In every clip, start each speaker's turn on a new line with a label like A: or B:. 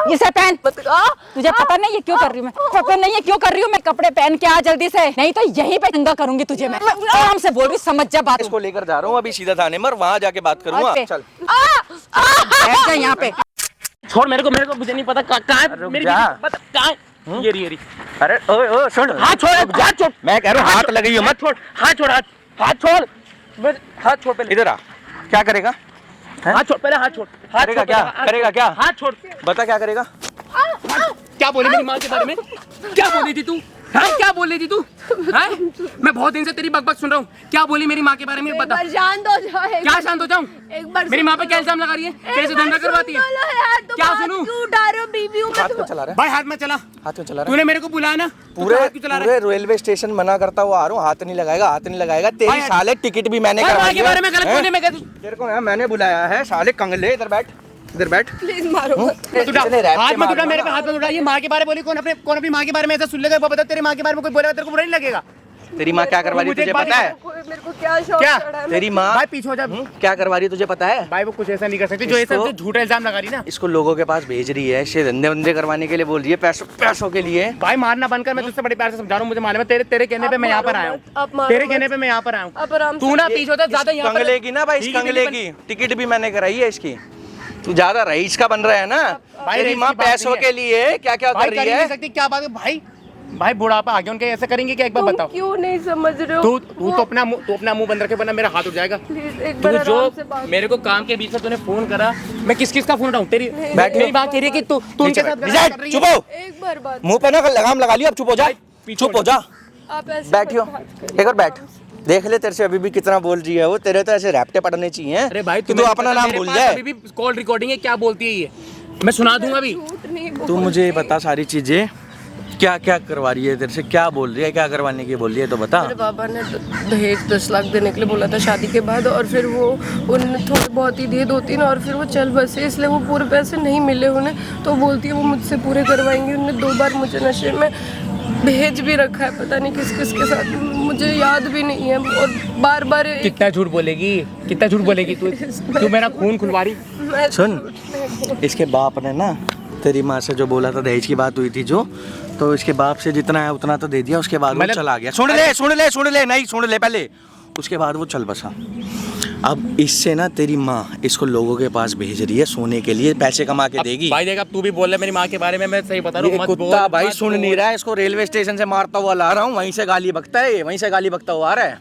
A: इसे पहन। तुझे पता नहीं ये क्यों कर रही हूँ मैं, पता नहीं है क्यों कर रही हूँ मैं। कपड़े पहन के आ जल्दी से, नहीं तो यहीं पे दंगा करूंगी तुझे मैं। आराम से बोल रही हूँ, समझ जा बात।
B: इसको लेकर जा रहा हूँ अभी सीधा थाने में, वहाँ जाके बात करूंगा। चल
A: बैठ जा यहाँ पे।
C: छोड़ मेरे को मुझे नहीं पता कहाँ मेरी पता कहाँ। ये रही।
B: अरे ओ सुन,
C: हाथ छोड़, हाथ छोड़।
B: मैं कह रहा हूँ हाथ लगाइए मत।
C: छोड़, हाथ छोड़, हाथ छोड़, हाथ छोड़ पहले।
B: इधर आ, क्या करेगा?
C: हाथ छोड़ पहले, हाथ छोड़।
B: करेगा क्या? करेगा क्या?
C: हाथ छोड़।
B: बता क्या करेगा?
C: क्या बोली मेरी माँ के बारे में? क्या बोली थी तू? हाँ क्या बोल रही थी तू? हाँ? मैं बहुत दिन से तेरी बकबक सुन रहा हूँ। क्या बोली मेरी माँ के बारे में बता।
D: शांत हो जाओ।
C: क्या शांत हो जाऊँ?
D: एक बार
C: मेरी माँ पे क्या इल्जाम लगा रही है? कैसे धंधा करवाती है? क्या सुनूं?
D: क्यों उठा रहे हो? बीवी हूँ
B: हाथ में चला रहा है,
C: भाई हाथ में चला।
B: हाथ में चला रहा है।
C: तूने मेरे को बुलाया ना?
B: पूरे रेलवे स्टेशन मना करता हुआ आ रहा हूँ, हाथ नहीं लगाएगा, हाथ नहीं लगाएगा। तेरी साले टिकट भी मैंने करवाई है।
C: के बारे में गलत बोलने में
B: तेरे को यहाँ मैंने बुलाया है साले कंगले। इधर बैठ, इधर बैठ।
D: प्लीज मारो मत।
C: हाथ में उठा, मेरे पे हाथ में उठा। ये माँ के बारे में बोली, कौन अपनी माँ के बारे में ऐसा सुन लेगा? वो बता, तेरी माँ के बारे में कोई बोलेगा तेरे को बुरा नहीं लगेगा?
B: तेरी माँ क्या करवा रही है तुझे पता है?
D: मेरे को क्या शौक
C: क्या?
D: चढ़ा है?
B: तेरी माँ
C: भाई पीछे हो जा।
B: क्या करवा रही है तुझे पता है?
C: भाई वो कुछ ऐसा नहीं कर सकती जो ऐसा झूठा इल्जाम लगा रही ना।
B: इसको लोगों के पास भेज रही है, इससे धंधे वंदे करवाने के लिए बोल रही है, पैसों के लिए।
C: भाई मारना बंद कर, मैं तुझसे बड़े प्यार से समझा रहा हूँ, मुझे मालूम है। तेरे कहने पे मैं यहाँ पर आया हूँ। तेरे कहने पे मैं यहाँ पर आया हूँ। तू ना पीछे होता ज्यादा यहाँ पर।
B: कंगले की ना भाई, इस कंगले की टिकट भी मैंने कराई है इसकी। तू ज्यादा रईस का बन रहा है ना। तेरी माँ पैसों के लिए क्या क्या कर रही है?
C: क्या बात है भाई? भाई बुढ़ापा आ गया उनके, ऐसे करेंगे क्या? एक बार बताओ।
D: क्यों नहीं समझ रहे हो?
C: तू तो अपना मुंह बंद रखे, वरना मेरा हाथ उठ जाएगा।
D: प्लीज एक
C: तू
D: बार
C: जो
D: आराम से बात।
C: मेरे को काम के बीच में तूने फोन करा, मैं किस का फोन उठाऊं? तेरी मेरी बात कह रही है कि तू उनके साथ गलत कर रही है।
B: चुप हो,
D: एक बार बात।
B: मुंह पे ना लगाम लगा लियो। अब चुप हो जा, चुप हो जा।
D: आप ऐसे
B: बैठियो, एक बार बैठ। देख ले तेरे से अभी भी कितना बोल रही है वो। तेरे तो ऐसे रैप्टे पड़ने चाहिए।
C: अरे भाई
B: तू अपना नाम भूल जाए।
C: अभी भी कॉल रिकॉर्डिंग है, क्या बोलती है ये? मैं सुना दूंगा अभी।
D: झूठ नहीं बोल।
B: तू मुझे बता सारी चीजें, क्या क्या करवा रही है तेरे से? क्या बोल रही है, क्या करवाने की बोल रही है तो बता।
D: मेरे पापा ने दहेज 10 लाख देने के लिए बोला था शादी के बाद, और फिर वो उन्होंने थोड़े बहुत ही दिए 2-3, और फिर वो चल बसे, इसलिए वो पूरे पैसे नहीं मिले उन्हें। तो बोलती है वो मुझसे पूरे करवाएंगी। उन्होंने 2 बार मुझे नशे में भेज भी रखा है, पता नहीं किस किस के साथ, मुझे याद भी नहीं है। और बार बार
C: कितना झूठ बोलेगी, कितना झूठ बोलेगी तू मेरा खून खुलवा रही।
B: सुन, इसके बाप ने ना तेरी माँ से जो बोला था, दहेज की बात हुई थी जो, तो इसके बाप से जितना है उतना तो दे दिया। उसके बाद वो चला गया। सुन ले नहीं सुन ले पहले। उसके बाद वो चल बसा। अब इससे ना तेरी माँ इसको लोगों के पास भेज रही है सोने के लिए, पैसे कमा के देगी।
C: भाई देख, अब तू भी बोल रहा मेरी माँ के बारे में, मैं सही बता रहा हूँ।
B: कुत्ता भाई सुन नहीं रहा है। इसको रेलवे स्टेशन से मारता हुआ ला रहा हूँ, वहीं से गाली बकता है, वहीं से गाली बकता हुआ आ रहा है।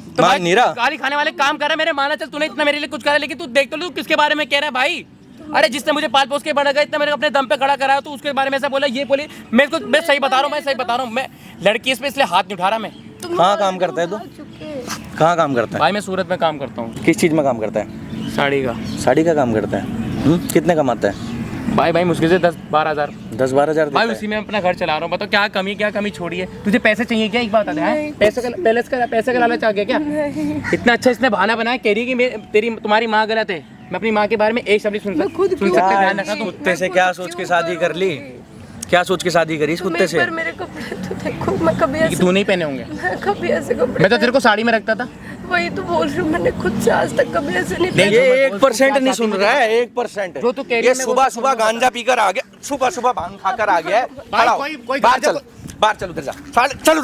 C: तो
B: मान नहीं रहा।
C: गाली खाने वाले काम कर रहे मेरे। माना चल तूने इतना मेरे लिए कुछ करा, लेकिन तू देख तो लू किसके बारे में कह रहा है भाई। अरे जिसने मुझे पाल पोस के बड़ा गया, इतना मेरे अपने दम पे खड़ा कराया, तो उसके बारे में ऐसा बोला, ये बोली। मैं सही बता रहा हूँ, मैं लड़की इस पे इसलिए हाथ नहीं उठा रहा। मैं
B: कहाँ काम करता है तू? कहाँ काम करता है
C: भाई? मैं सूरत में काम करता हूँ।
B: किस चीज में काम करता है? साड़ी का काम करता है। कितने कमाता है
C: भाई मुश्किल से 10-12 हज़ार।
B: 10-12 हज़ार
C: भाई उसी में अपना घर चला रहा हूँ। बताओ क्या कमी छोड़ी है? तुझे पैसे चाहिए क्या? एक बात बता दे। पैसे का लालच आ गया क्या? इतना अच्छा इसने बहाना बनाया, कह रही कि तुम्हारी माँ गलत है। मैं अपनी माँ के बारे में एक शब्द सुन सकता। ध्यान रखा तू।
B: कुत्ते से क्या सोच के शादी कर ली? क्या सोच के शादी करी इस कुत्ते से?
D: मेरे कपड़े तो देखो, मैं कभी ऐसे
C: तू नहीं पहने होंगे।
D: मैं कभी ऐसे कपड़े,
C: मैं तो तेरे को साड़ी में रखता था।
D: वही तो बोल रही हूँ, मैंने खुद से आज तक कभी ऐसे नहीं पहना।
B: ये 1% नहीं सुन रहा है, 1%।
C: जो तू कह रही
B: ये
C: है,
B: सुबह गांजा पीकर आ गया, सुबह भांग खाकर आ गया है। खड़ा हो। बाहर चल उधर जा, चल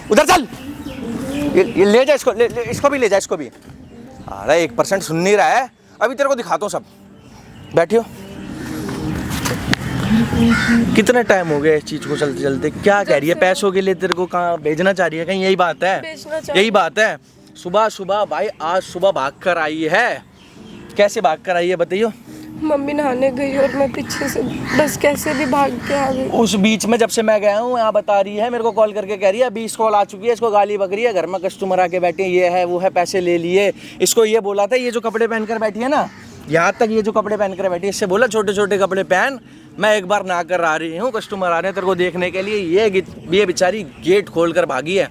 B: उधर चल। ये ले जा इसको, इसको भी ले जा, इसको भी। अरे 1% सुन नहीं रहा है। अभी तेरे को दिखाता हूँ सब। बैठियो। कितना टाइम हो गया इस चीज को चलते चलते? क्या कह रही है? पैसों के लिए तेरे को कहाँ भेजना चाह रही है? कहीं यही बात है? यही बात है। सुबह भाई आज सुबह भाग कर आई है। कैसे भाग कर आई है बताइयो?
D: मम्मी नहाने गई और मैं पीछे से बस कैसे भी भाग के आ गई।
B: उस बीच में जब से मैं गया हूँ, यहाँ बता रही है, मेरे को कॉल करके कह रही है 20 कॉल आ चुकी है, इसको गाली बक रही है, घर में कस्टमर आके बैठे, ये है वो है, पैसे ले लिए। इसको ये बोला था, ये जो कपड़े पहन कर बैठी है ना, यहाँ तक ये जो कपड़े पहन कर बैठी है, इससे बोला छोटे छोटे कपड़े पहन, मैं एक बार ना कर आ रही हूँ, कस्टमर आ रहे हैं तेरे को देखने के लिए। ये बेचारी गेट खोल कर भागी है,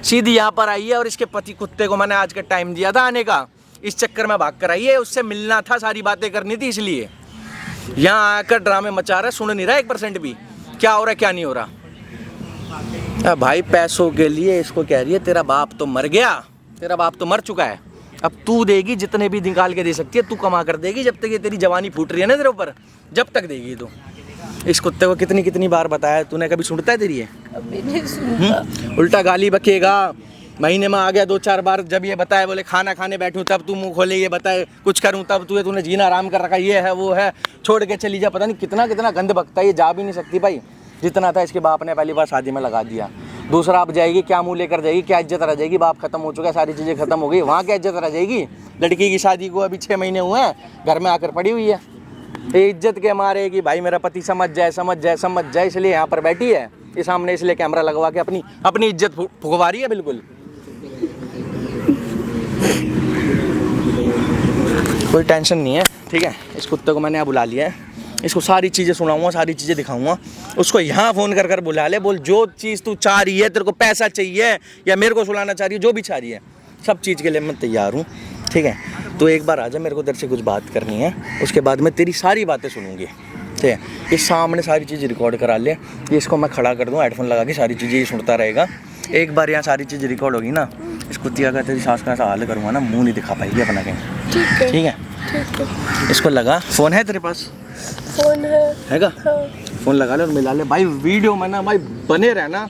B: सीधी यहाँ पर आई है। और इसके पति कुत्ते को मैंने आज का टाइम दिया था आने का, इस चक्कर में भाग कर आई है। उससे मिलना था, सारी बातें करनी थी, इसलिए यहाँ आकर ड्रामे मचा रहा है। सुन नहीं रहा 1% भी क्या हो रहा है क्या नहीं हो रहा। भाई पैसों के लिए इसको कह रही है तेरा बाप तो मर गया, तेरा बाप तो मर चुका है, अब तू देगी जितने भी निकाल के दे सकती है, तू कमा कर देगी जब तक ये तेरी जवानी फूट रही है ना तेरे ऊपर, जब तक देगी तू। इस कुत्ते को कितनी कितनी बार बताया, तूने कभी सुनता है तेरी ये?
D: अभी नहीं सुनता।
B: उल्टा गाली बकेगा। महीने में आ गया 2-4 बार, जब ये बताए बोले खाना खाने बैठूं तब तू मुंह खोले, ये बताए कुछ करूं तब तूने जीना आराम कर रखा, ये है वो है, छोड़ के चली जा। पता नहीं कितना कितना गंद बकता है ये, जा भी नहीं सकती भाई। जितना था इसके बाप ने पहली बार शादी में लगा दिया। दूसरा अब जाएगी, क्या मुंह लेकर जाएगी, क्या इज्जत रह जाएगी? बाप खत्म हो चुका है, सारी चीज़ें खत्म हो गई, वहाँ क्या इज्जत रह जाएगी? लड़की की शादी को अभी 6 महीने हुए हैं, घर में आकर पड़ी हुई है। ये इज्जत के मारे कि भाई मेरा पति समझ जाए समझ जाए समझ जाए, इसलिए यहाँ पर बैठी है ये सामने, इसलिए कैमरा लगवा के अपनी इज्जत फुकवा रही है बिल्कुल। कोई टेंशन नहीं है, ठीक है। इस कुत्ते को मैंने यहाँ बुला लिया है, इसको सारी चीज़ें सुनाऊंगा, सारी चीज़ें दिखाऊंगा। उसको यहाँ फ़ोन कर कर बुला ले, बोल जो चीज़ तू चाह रही है, तेरे को पैसा चाहिए या मेरे को सुलाना चाह रही है, जो भी चाह रही है, सब चीज़ के लिए मैं तैयार हूँ, ठीक है। तो एक बार आजा, मेरे को तेरे से कुछ बात करनी है, उसके बाद मैं तेरी सारी बातें सुनूंगी, ठीक है। इस सामने सारी चीज़ें रिकॉर्ड करा ले, ये इसको मैं खड़ा कर दूँ, हेडफोन लगा के सारी चीज़ें ये सुनता रहेगा। एक बार यहाँ सारी चीज़ें रिकॉर्ड होगी ना, इस कुत्तिया का तेरी सास का ऐसा हाल करूँगा ना, मुँह नहीं दिखा पाएगी अपना कहीं, ठीक है। इसको लगा, फ़ोन है तेरे पास?
D: फोन
B: हैगा?
D: हाँ।
B: फ़ोन लगा ले और मिला ले भाई। वीडियो में ना भाई बने रहना,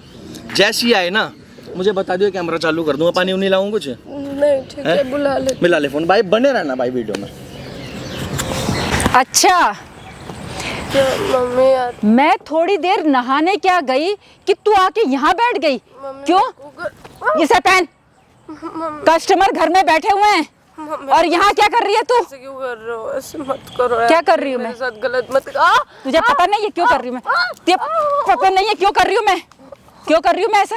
B: जैसी आए ना मुझे बता दियो, कैमरा चालू कर दूँगा, पानी उनी लाऊँ कुछ?
D: नहीं ठीक है, बुला ले।
B: मिला ले फ़ोन भाई, बने रहना भाई वीडियो में।
A: अच्छा,
D: क्या मम्मी यार,
A: मैं थोड़ी देर नहाने क्या गई कि तू आके यहाँ बैठ गई? क्यों? इसे पहन, कस्टमर घर में बैठे हुए हैं और यहाँ क्या कर रही है तू?
D: ऐसे क्यों कर रहे हो? ऐसे मत करो यार।
A: क्या कर रही हूँ मैं?
D: मेरे साथ गलत मत
A: तुझे पता नहीं है क्यों कर रही हूँ मैं? तुझे पता नहीं है क्यों कर रही हूँ मैं? क्यों कर रही हूँ मैं ऐसा?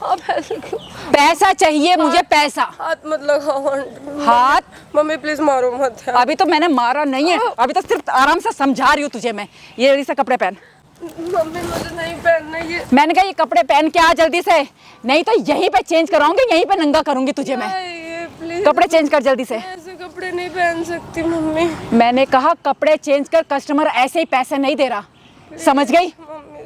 D: आप ऐसे क्यों?
A: पैसा चाहिए मुझे, पैसा।
D: हाथ मत लगाओ आंटी।
A: हाथ?
D: मम्मी प्लीज मारो मत यार।
A: अभी तो मैंने मारा नहीं है, अभी तो सिर्फ आराम से समझा रही हूँ तुझे मैं। ये जल्दी से कपड़े पहन।
D: मम्मी मुझे नहीं पहनना ये।
A: मैंने कहा ये कपड़े पहन के आ जल्दी से, नहीं तो यहीं पे चेंज कराऊंगी, यहीं पे नंगा करूंगी तुझे मैं।
D: ये प्लीज
A: कपड़े चेंज कर जल्दी से।
D: ऐसे कपड़े नहीं पहन सकती मम्मी।
A: मैंने कहा कपड़े चेंज कर, कस्टमर ऐसे ही पैसे नहीं दे रहा, समझ गई?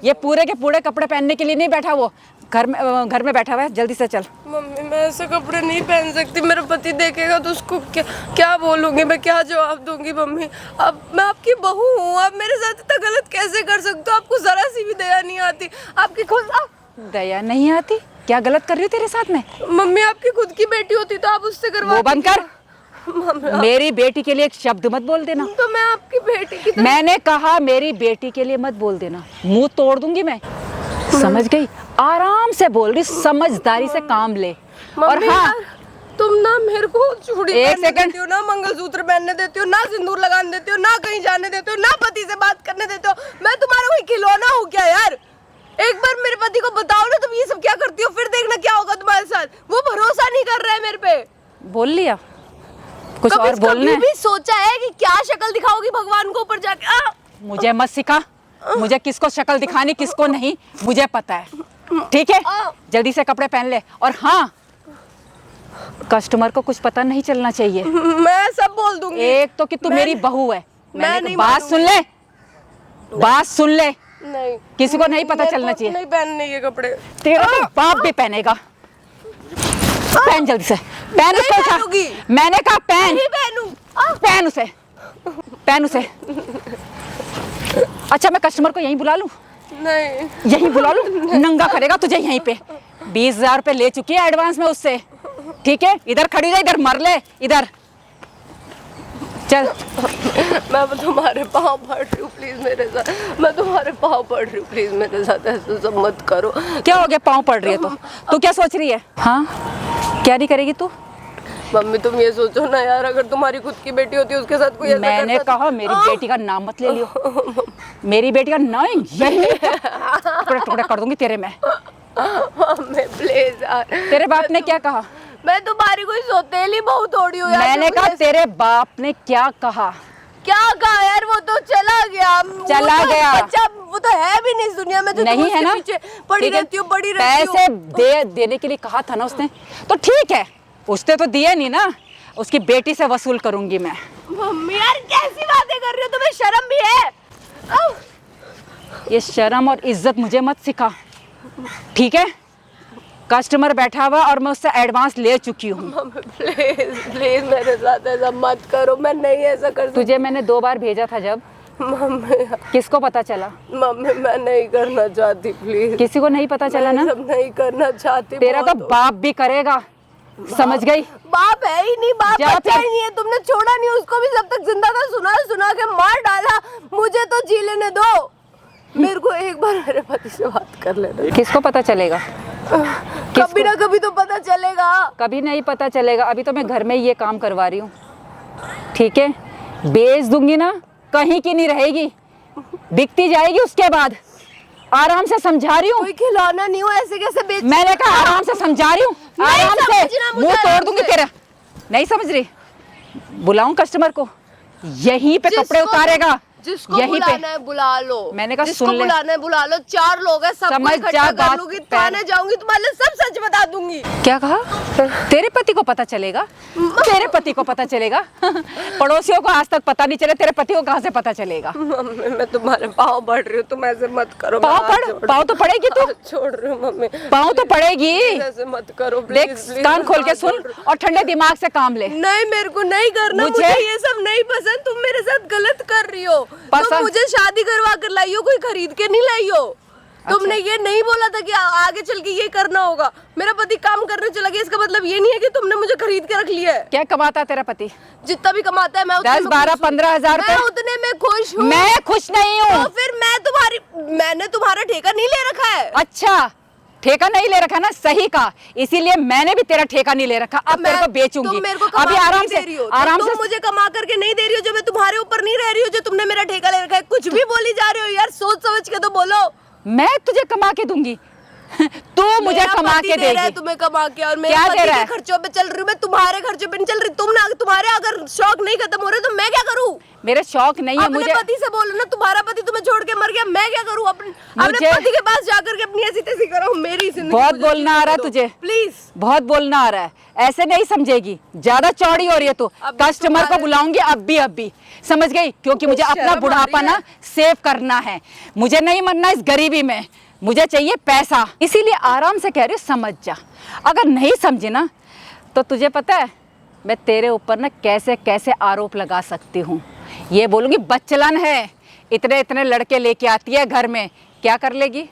A: ये पूरे के पूरे कपड़े पहनने के लिए नहीं बैठा, वो घर में बैठा हुआ है, जल्दी से चल।
D: मम्मी मैं ऐसे कपड़े नहीं पहन सकती, मेरा पति देखेगा तो उसको क्या बोलूंगी मैं, क्या जवाब दूंगी मम्मी? अब मैं आपकी बहू हूँ, आप मेरे साथ इतना गलत कैसे कर सकते हो? आपको जरा सी भी दया नहीं आती? आपकी खुद
A: दया नहीं आती? क्या गलत कर रही हूँ तेरे साथ में?
D: मम्मी आपकी खुद की बेटी होती तो आप उससे करवा।
A: वो बंद कर।
D: मम्मी
A: मेरी बेटी के लिए एक शब्द मत बोल देना।
D: तो मैं आपकी बेटी की
A: मैंने कहा मेरी बेटी के लिए मत बोल देना, मुंह तोड़ दूंगी मैं, समझ गई? आराम से बोल रही, समझदारी से काम ले। और
D: मम्मी
A: हाँ,
D: यार, तुम ना मेरे को चूड़ी
A: एक
D: पहनने
A: सेकंड।
D: देती हो, ना मंगलसूत्र पहनने देती हो, ना सिंदूर लगाने देती हो, ना कहीं जाने देती हो, ना पति से बात करने देती हो। मैं तुम्हारा कोई खिलौना हूँ क्या यार? एक बार मेरे पति को बताओ ना तुम ये सब क्या करती हो, फिर देखना क्या होगा तुम्हारे साथ। वो भरोसा नहीं कर रहा है मेरे पे।
A: बोल लिया कुछ और बोलना है?
D: भी सोचा है कि क्या शक्ल दिखाओगी भगवान को ऊपर जाके?
A: मुझे मत सिखा, मुझे किसको शक्ल दिखानी किसको नहीं मुझे पता है, ठीक है? जल्दी से कपड़े पहन ले। और हाँ, कस्टमर को कुछ पता नहीं चलना चाहिए।
D: मैं सब बोल दूंगी।
A: एक तो कि तू मेरी बहू है,
D: मैं नहीं
A: बात सुन ले, बात सुन ले,
D: नहीं
A: किसी को नहीं पता
D: मेरे
A: चलना
D: को
A: चाहिए।
D: नहीं पहनने ये कपड़े।
A: तेरा तो बाप भी पहनेगा। पहन जल्दी से, पहन उसको उठा।
D: पहनूंगी।
A: मैंने कहा पहन,
D: नहीं पहनूं।
A: पहन उसे, पहन उसे। अच्छा मैं कस्टमर को यहीं बुला लूं?
D: नहीं
A: यहीं बुला लूं? नंगा करेगा तुझे यहीं पे। 20,000 रुपए ले चुकी है एडवांस में उससे, ठीक है? इधर खड़ी रह, इधर मर ले, इधर चल।
D: मैं तुम्हारे पाँव पड़ रही हूँ प्लीज मेरे साथ, मैं तुम्हारे पाँव पड़ रही हूँ प्लीज मेरे साथ, ऐसे सब मत करो।
A: क्या हो गया? पाँव पड़ रही है तो तू क्या सोच रही है? हाँ, क्या नहीं करेगी तू?
D: मम्मी तुम ये सोचो ना यार, अगर तुम्हारी खुद की बेटी होती उसके साथ कोई ऐसा
A: मैंने
D: करता
A: कहा मेरी बेटी का नाम मत ले लियो, मेरी बेटी का नाम यही टुकड़े टुकड़े कर दूंगी तेरे में।
D: मम्मी प्लीज यार।
A: तेरे बाप ने क्या कहा?
D: मैं तुम्हारी कोई सौतेली बहू थोड़ी हूँ यार।
A: मैंने कहा तेरे बाप ने क्या कहा?
D: क्या कहा यार? वो तो चला गया,
A: चला गया।
D: बच्चा वो तो है भी नहीं इस दुनिया में, तो तुम
A: नहीं है
D: उसके
A: ना?
D: पीछे पड़ी
A: ठीक है?
D: रहती हो, पड़ी रहती हो।
A: पैसे देने के लिए कहा था ना उसने, तो ठीक है, उसने तो दिए नहीं ना, उसकी बेटी से वसूल करूंगी मैं।
D: मम्मी यार कैसी बातें कर रही हो, तुम्हें शर्म भी है?
A: ये शर्म और इज्जत मुझे मत सिखा, ठीक है? कस्टमर बैठा हुआ और मैं उससे एडवांस ले चुकी हूँ।
D: मम्मी प्लीज प्लीज मेरे साथ ऐसा मत करो, मैं नहीं ऐसा कर सकती।
A: तुझे मैंने 2 बार भेजा था जब,
D: मम्मी
A: किसको पता चला?
D: मम्मी मैं नहीं करना चाहती, प्लीज।
A: किसी को नहीं पता चला ना?
D: सब नहीं करना चाहती।
A: तेरा तो बाप भी करेगा, समझ गई?
D: बाप है ही नहीं, बाप
A: जा
D: बच्चा
A: फिर।
D: ही नहीं है। तुमने छोड़ा नहीं उसको भी, जब तक जिंदा था सुना सुना के मार डाला। मुझे तो जी लेने दो, मेरे को एक बार मेरे पति से बात कर लेना।
A: किसको पता चलेगा?
D: कभी ना कभी तो पता चलेगा।
A: कभी नहीं पता चलेगा। अभी तो मैं घर में ये काम करवा रही हूँ, ठीक है? बेच दूंगी ना, कहीं की नहीं रहेगी, बिकती जाएगी। उसके बाद आराम से समझा रही हूँ।
D: कोई खिलौना नहीं हो, ऐसे कैसे बेच?
A: मैंने कहा आराम से समझा रही हूँ, आराम से। मुंह तोड़ दूंगी तेरा। नहीं समझ रही? बुलाऊं कस्टमर को, यहीं पे कपड़े उतारेगा,
D: जिसको
A: यहीं पे।
D: बुलाना है बुला लो।
A: मैंने कहा
D: जिसको
A: सुन ले।
D: बुलाना है बुला लो। 4 लोग हैं, सबको
A: समझ
D: इकट्ठा
A: जा
D: कर
A: बात।
D: लूंगी, थाने जाऊंगी, तुम्हारे लिए सब सच बता दूंगी।
A: क्या कहा? तेरे पति को पता चलेगा? तेरे पति को पता चलेगा? पड़ोसियों को आज तक पता नहीं चला, तेरे पति को कहाँ से पता चलेगा?
D: मम्मी मैं तुम्हारे पाँव बढ़ रही हूँ, तुम ऐसे मत करो।
A: पाँव पड़, पाँव तो पड़ेगी तू,
D: छोड़ रही हूँ मम्मी,
A: पाँव तो पड़ेगी।
D: ऐसे मत करो
A: देख,
D: प्लीज।
A: कान खोल के सुन और ठंडे दिमाग से काम ले।
D: नहीं मेरे को नहीं करना, मुझे ये सब नहीं पसंद। तुम मेरे साथ गलत कर रही हो। तुम मुझे शादी करवा कर लाई हो, कोई खरीद के नहीं लाई हो। तुमने ये नहीं बोला था कि आगे चल के ये करना होगा। मेरा पति काम करने चला गया, इसका मतलब ये नहीं है कि तुमने मुझे खरीद के रख लिया है।
A: क्या कमाता है तेरा पति?
D: जितना भी कमाता है मैं
A: 10, 12, 15 हजार
D: मैं उतने में खुश हूँ।
A: मैं खुश नहीं हूँ।
D: तो फिर मैंने तुम्हारा ठेका नहीं ले रखा है।
A: अच्छा, ठेका नहीं ले रखा ना, सही कहा। इसीलिए मैंने भी तेरा ठेका नहीं ले रखा। अब तेरे को बेचूंगी।
D: तुम मेरे को
A: अभी आराम से, आराम से।
D: तुम मुझे कमा करके नहीं दे रही हो, जो मैं तुम्हारे ऊपर नहीं रह रही हूँ, जो तुमने मेरा ठेका ले रखा है। कुछ भी बोली जा रही हो यार, सोच समझ के तो बोलो।
A: मैं तुझे कमा के दूंगी, तू मुझे कमा के देगी।
D: तुम्हें कमा के, और मेरे
A: क्या दे
D: पति
A: रहा
D: के
A: है?
D: खर्चों पे चल रही हूँ मैं, तुम्हारे खर्चों पे नहीं चल रही। तुम्हारे अगर शौक नहीं खत्म हो रहे तो मैं क्या करूँ?
A: मेरे शौक नहीं है
D: अपने
A: मुझे।
D: पति से बोलो ना, तुम्हारा पति तुम्हें छोड़ के मर गया, मैं क्या करूँ? अपने पति के पास जाकर के अपनी ऐसी तैसी करो। मेरी जिंदगी
A: बहुत
D: मुझे
A: बोलना आ रहा है
D: दो।
A: तुझे,
D: प्लीज।
A: बहुत बोलना आ रहा है। ऐसे नहीं समझेगी, ज्यादा चौड़ी हो रही है तू। कस्टमर को बुलाऊंगी अब भी, समझ गई? क्योंकि मुझे अपना बुढ़ापा ना सेव करना है। मुझे नहीं मरना इस गरीबी में, मुझे चाहिए पैसा। इसीलिए आराम से कह रही हूँ, समझ जा। अगर नहीं समझे ना तो तुझे पता है मैं तेरे ऊपर ना कैसे कैसे आरोप लगा सकती हूँ। ये बोलूँगी बच्चलन है, इतने इतने लड़के लेके आती है घर में, क्या कर लेगी?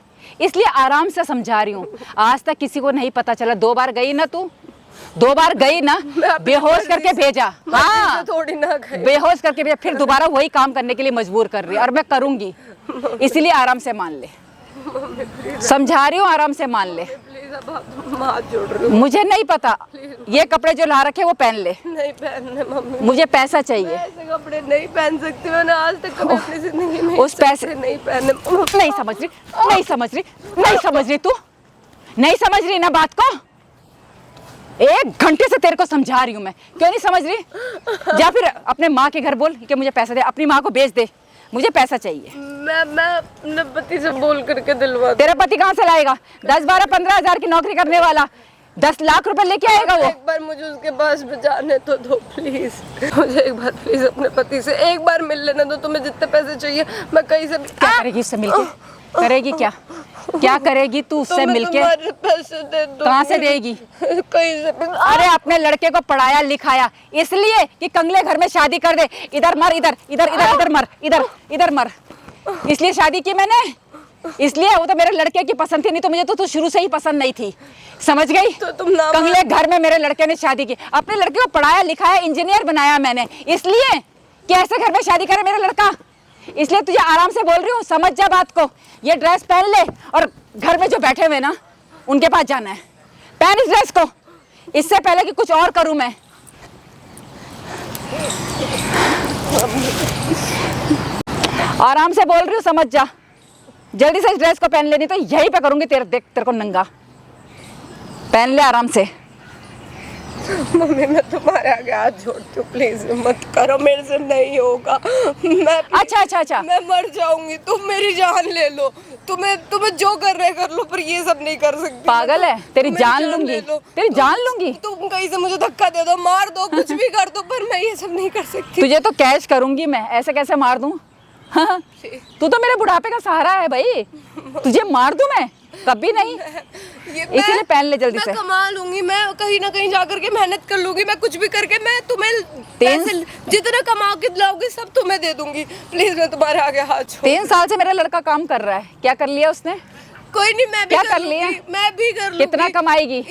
A: इसलिए आराम से समझा रही हूँ। आज तक किसी को नहीं पता चला। 2 बार गई ना तू, 2 बार गई ना, बेहोश करके भेजा। हाँ,
D: थोड़ी ना गई,
A: बेहोश करके भेजा, फिर दोबारा वही काम करने के लिए मजबूर कर रही है। और मैं करूँगी, इसीलिए आराम से मान ले। समझा रही हूँ, आराम से मान ले।
D: प्लीज अब आप हाथ जोड़ रही हो।
A: मुझे नहीं पता, ये कपड़े जो ला रखे वो पहन ले।
D: नहीं पहनने मम्मी,
A: मुझे पैसा चाहिए।
D: ऐसे कपड़े नहीं पहन सकती। मैंने आज तक कभी अपनी जिंदगी में
A: उस पैसे
D: नहीं पहने।
A: नहीं समझ रही, नहीं समझ रही, नहीं समझ रही तू, नहीं समझ रही ना बात को। 1 घंटे से तेरे को समझा रही हूँ मैं, क्यों नहीं समझ रही? जा फिर अपने माँ के घर बोल कि मुझे पैसा दे, अपनी माँ को बेच दे, मुझे पैसा चाहिए।
D: मैं अपने पति से बोल करके दिलवा।
A: तेरा पति कहाँ से लाएगा? 10, 12, 15 हजार की नौकरी करने वाला 10 लाख रुपए लेके आएगा वो।
D: एक बार मुझे उसके पास भी जाने तो दो प्लीज। मुझे एक बार प्लीज अपने पति से एक बार मिल लेने दो। तुम्हें जितने पैसे चाहिए मैं कहीं से भी।
A: क्या करेगी उससे मिलके? करेगी क्या? क्या करेगी तू उससे मिलके?
D: पैसे दे दो।
A: कहाँ से देगी?
D: कहीं से भी।
A: अरे अपने लड़के को पढ़ाया लिखाया इसलिए कि कंगले घर में शादी कर दे। इधर मर, इधर इधर इधर इधर मर, इधर मर, इसलिए शादी की मैंने। इसलिए वो तो मेरे लड़के की पसंद थी, नहीं तो मुझे तो शुरू से ही पसंद नहीं थी, समझ गई?
D: तो तुम ना
A: कंगले घर में मेरे लड़के ने शादी की। अपने लड़के को पढ़ाया लिखाया, इंजीनियर बनाया मैंने, इसलिए कि ऐसे घर में शादी करे मेरा लड़का। इसलिए तुझे आराम से बोल रही हूँ, समझ जा बात को। ये ड्रेस पहन ले और घर में जो बैठे हुए ना उनके पास जाना है। पहन इस ड्रेस को, इससे पहले कि कुछ और करूं मैं। आराम से बोल रही हूँ, समझ जा। जल्दी से इस ड्रेस को पहन लेनी तो यहीं पे करूंगी तेरे को नंगा। पहन ले आराम से।
D: मम्मी मैं तुम्हारे आगे हाथ जोड़ती हूँ, प्लीज मत करो, मेरे से नहीं होगा।
A: अच्छा
D: मैं मर जाऊंगी, तुम मेरी जान ले लो। तुम्हें जो कर रहे कर लो, पर ये सब नहीं कर सकती।
A: पागल है? तेरी जान लूंगी, तेरी जान लूंगी।
D: तुम कहीं से मुझे धक्का दे दो, मार दो, कुछ भी कर दो, पर मैं ये सब नहीं कर सकती।
A: तुझे तो कैच करूंगी मैं, ऐसे कैसे मार दूं? हाँ? तू तो मेरे बुढ़ापे का सहारा है भाई, तुझे मार दूं मैं? कभी नहीं। इसीलिए पहन ले जल्दी से।
D: मैं कमा लूंगी, मैं कहीं ना कहीं जाकर के मेहनत कर लूंगी, मैं कुछ भी करके मैं तुम्हें पैसे जितना कमा के लाओगी सब तुम्हें दे दूंगी। प्लीज मैं तुम्हारे आगे हाथ छोड़।
A: 3 साल से मेरा लड़का काम कर रहा है, क्या कर लिया उसने?
D: कोई नहीं, मैं भी
A: क्या
D: कर
A: कर लिया?
D: लूंगी, मैं भी कर लूंगी।
A: कितना कमाएगी?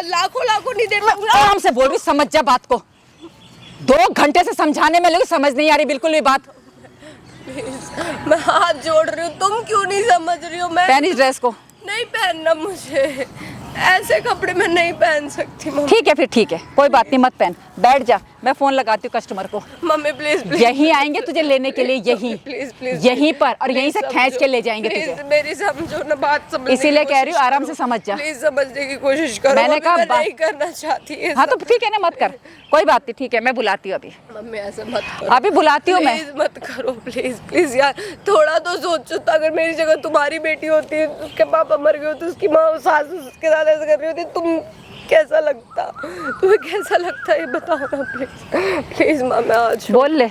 D: लाखों लाखों नहीं देना।
A: आराम से बोल भी, समझ जा बात को। 2 घंटे से समझाने में लगी, समझ नहीं आ रही बिल्कुल भी बात।
D: मैं हाथ जोड़ रही हूँ, तुम क्यों नहीं समझ रही हो? मैं
A: पहन इस ड्रेस को।
D: नहीं पहनना, मुझे ऐसे कपड़े मैं नहीं पहन सकती। मम्मी
A: ठीक है फिर, ठीक है, कोई बात नहीं, मत पहन, बैठ जा। मैं फोन लगाती हूँ कस्टमर को।
D: Mummy please please.
A: यहीं आएंगे तुझे लेने के लिए, यहीं
D: प्लीज प्लीज
A: यहीं पर, और यहीं से खींच के ले जाएंगे तुझे।
D: मेरी समझो ना बात, समझ।
A: इसीलिए कह रही हूँ आराम से समझ जा।
D: प्लीज समझने की कोशिश करो।
A: मैंने कहा
D: मैं नहीं करना चाहती है।
A: हाँ तो ठीक है ना, मत कर, कोई बात नहीं, ठीक है, मैं बुलाती हूँ अभी।
D: मम्मी ऐसा मत करो,
A: अभी बुलाती हूँ मैं।
D: प्लीज मत करो, प्लीज प्लीज यार, थोड़ा तो सोचो। तो अगर मेरी जगह तुम्हारी बेटी होती, उसके पापा मर गए होते, उसकी माँ सास उसके साथ ऐसा कर रही होती, तुम कैसा लगता? तुम्हें कैसा लगता ये बताओ ना प्लीज। प्लीज माँ, मैं आज
A: बोल ले,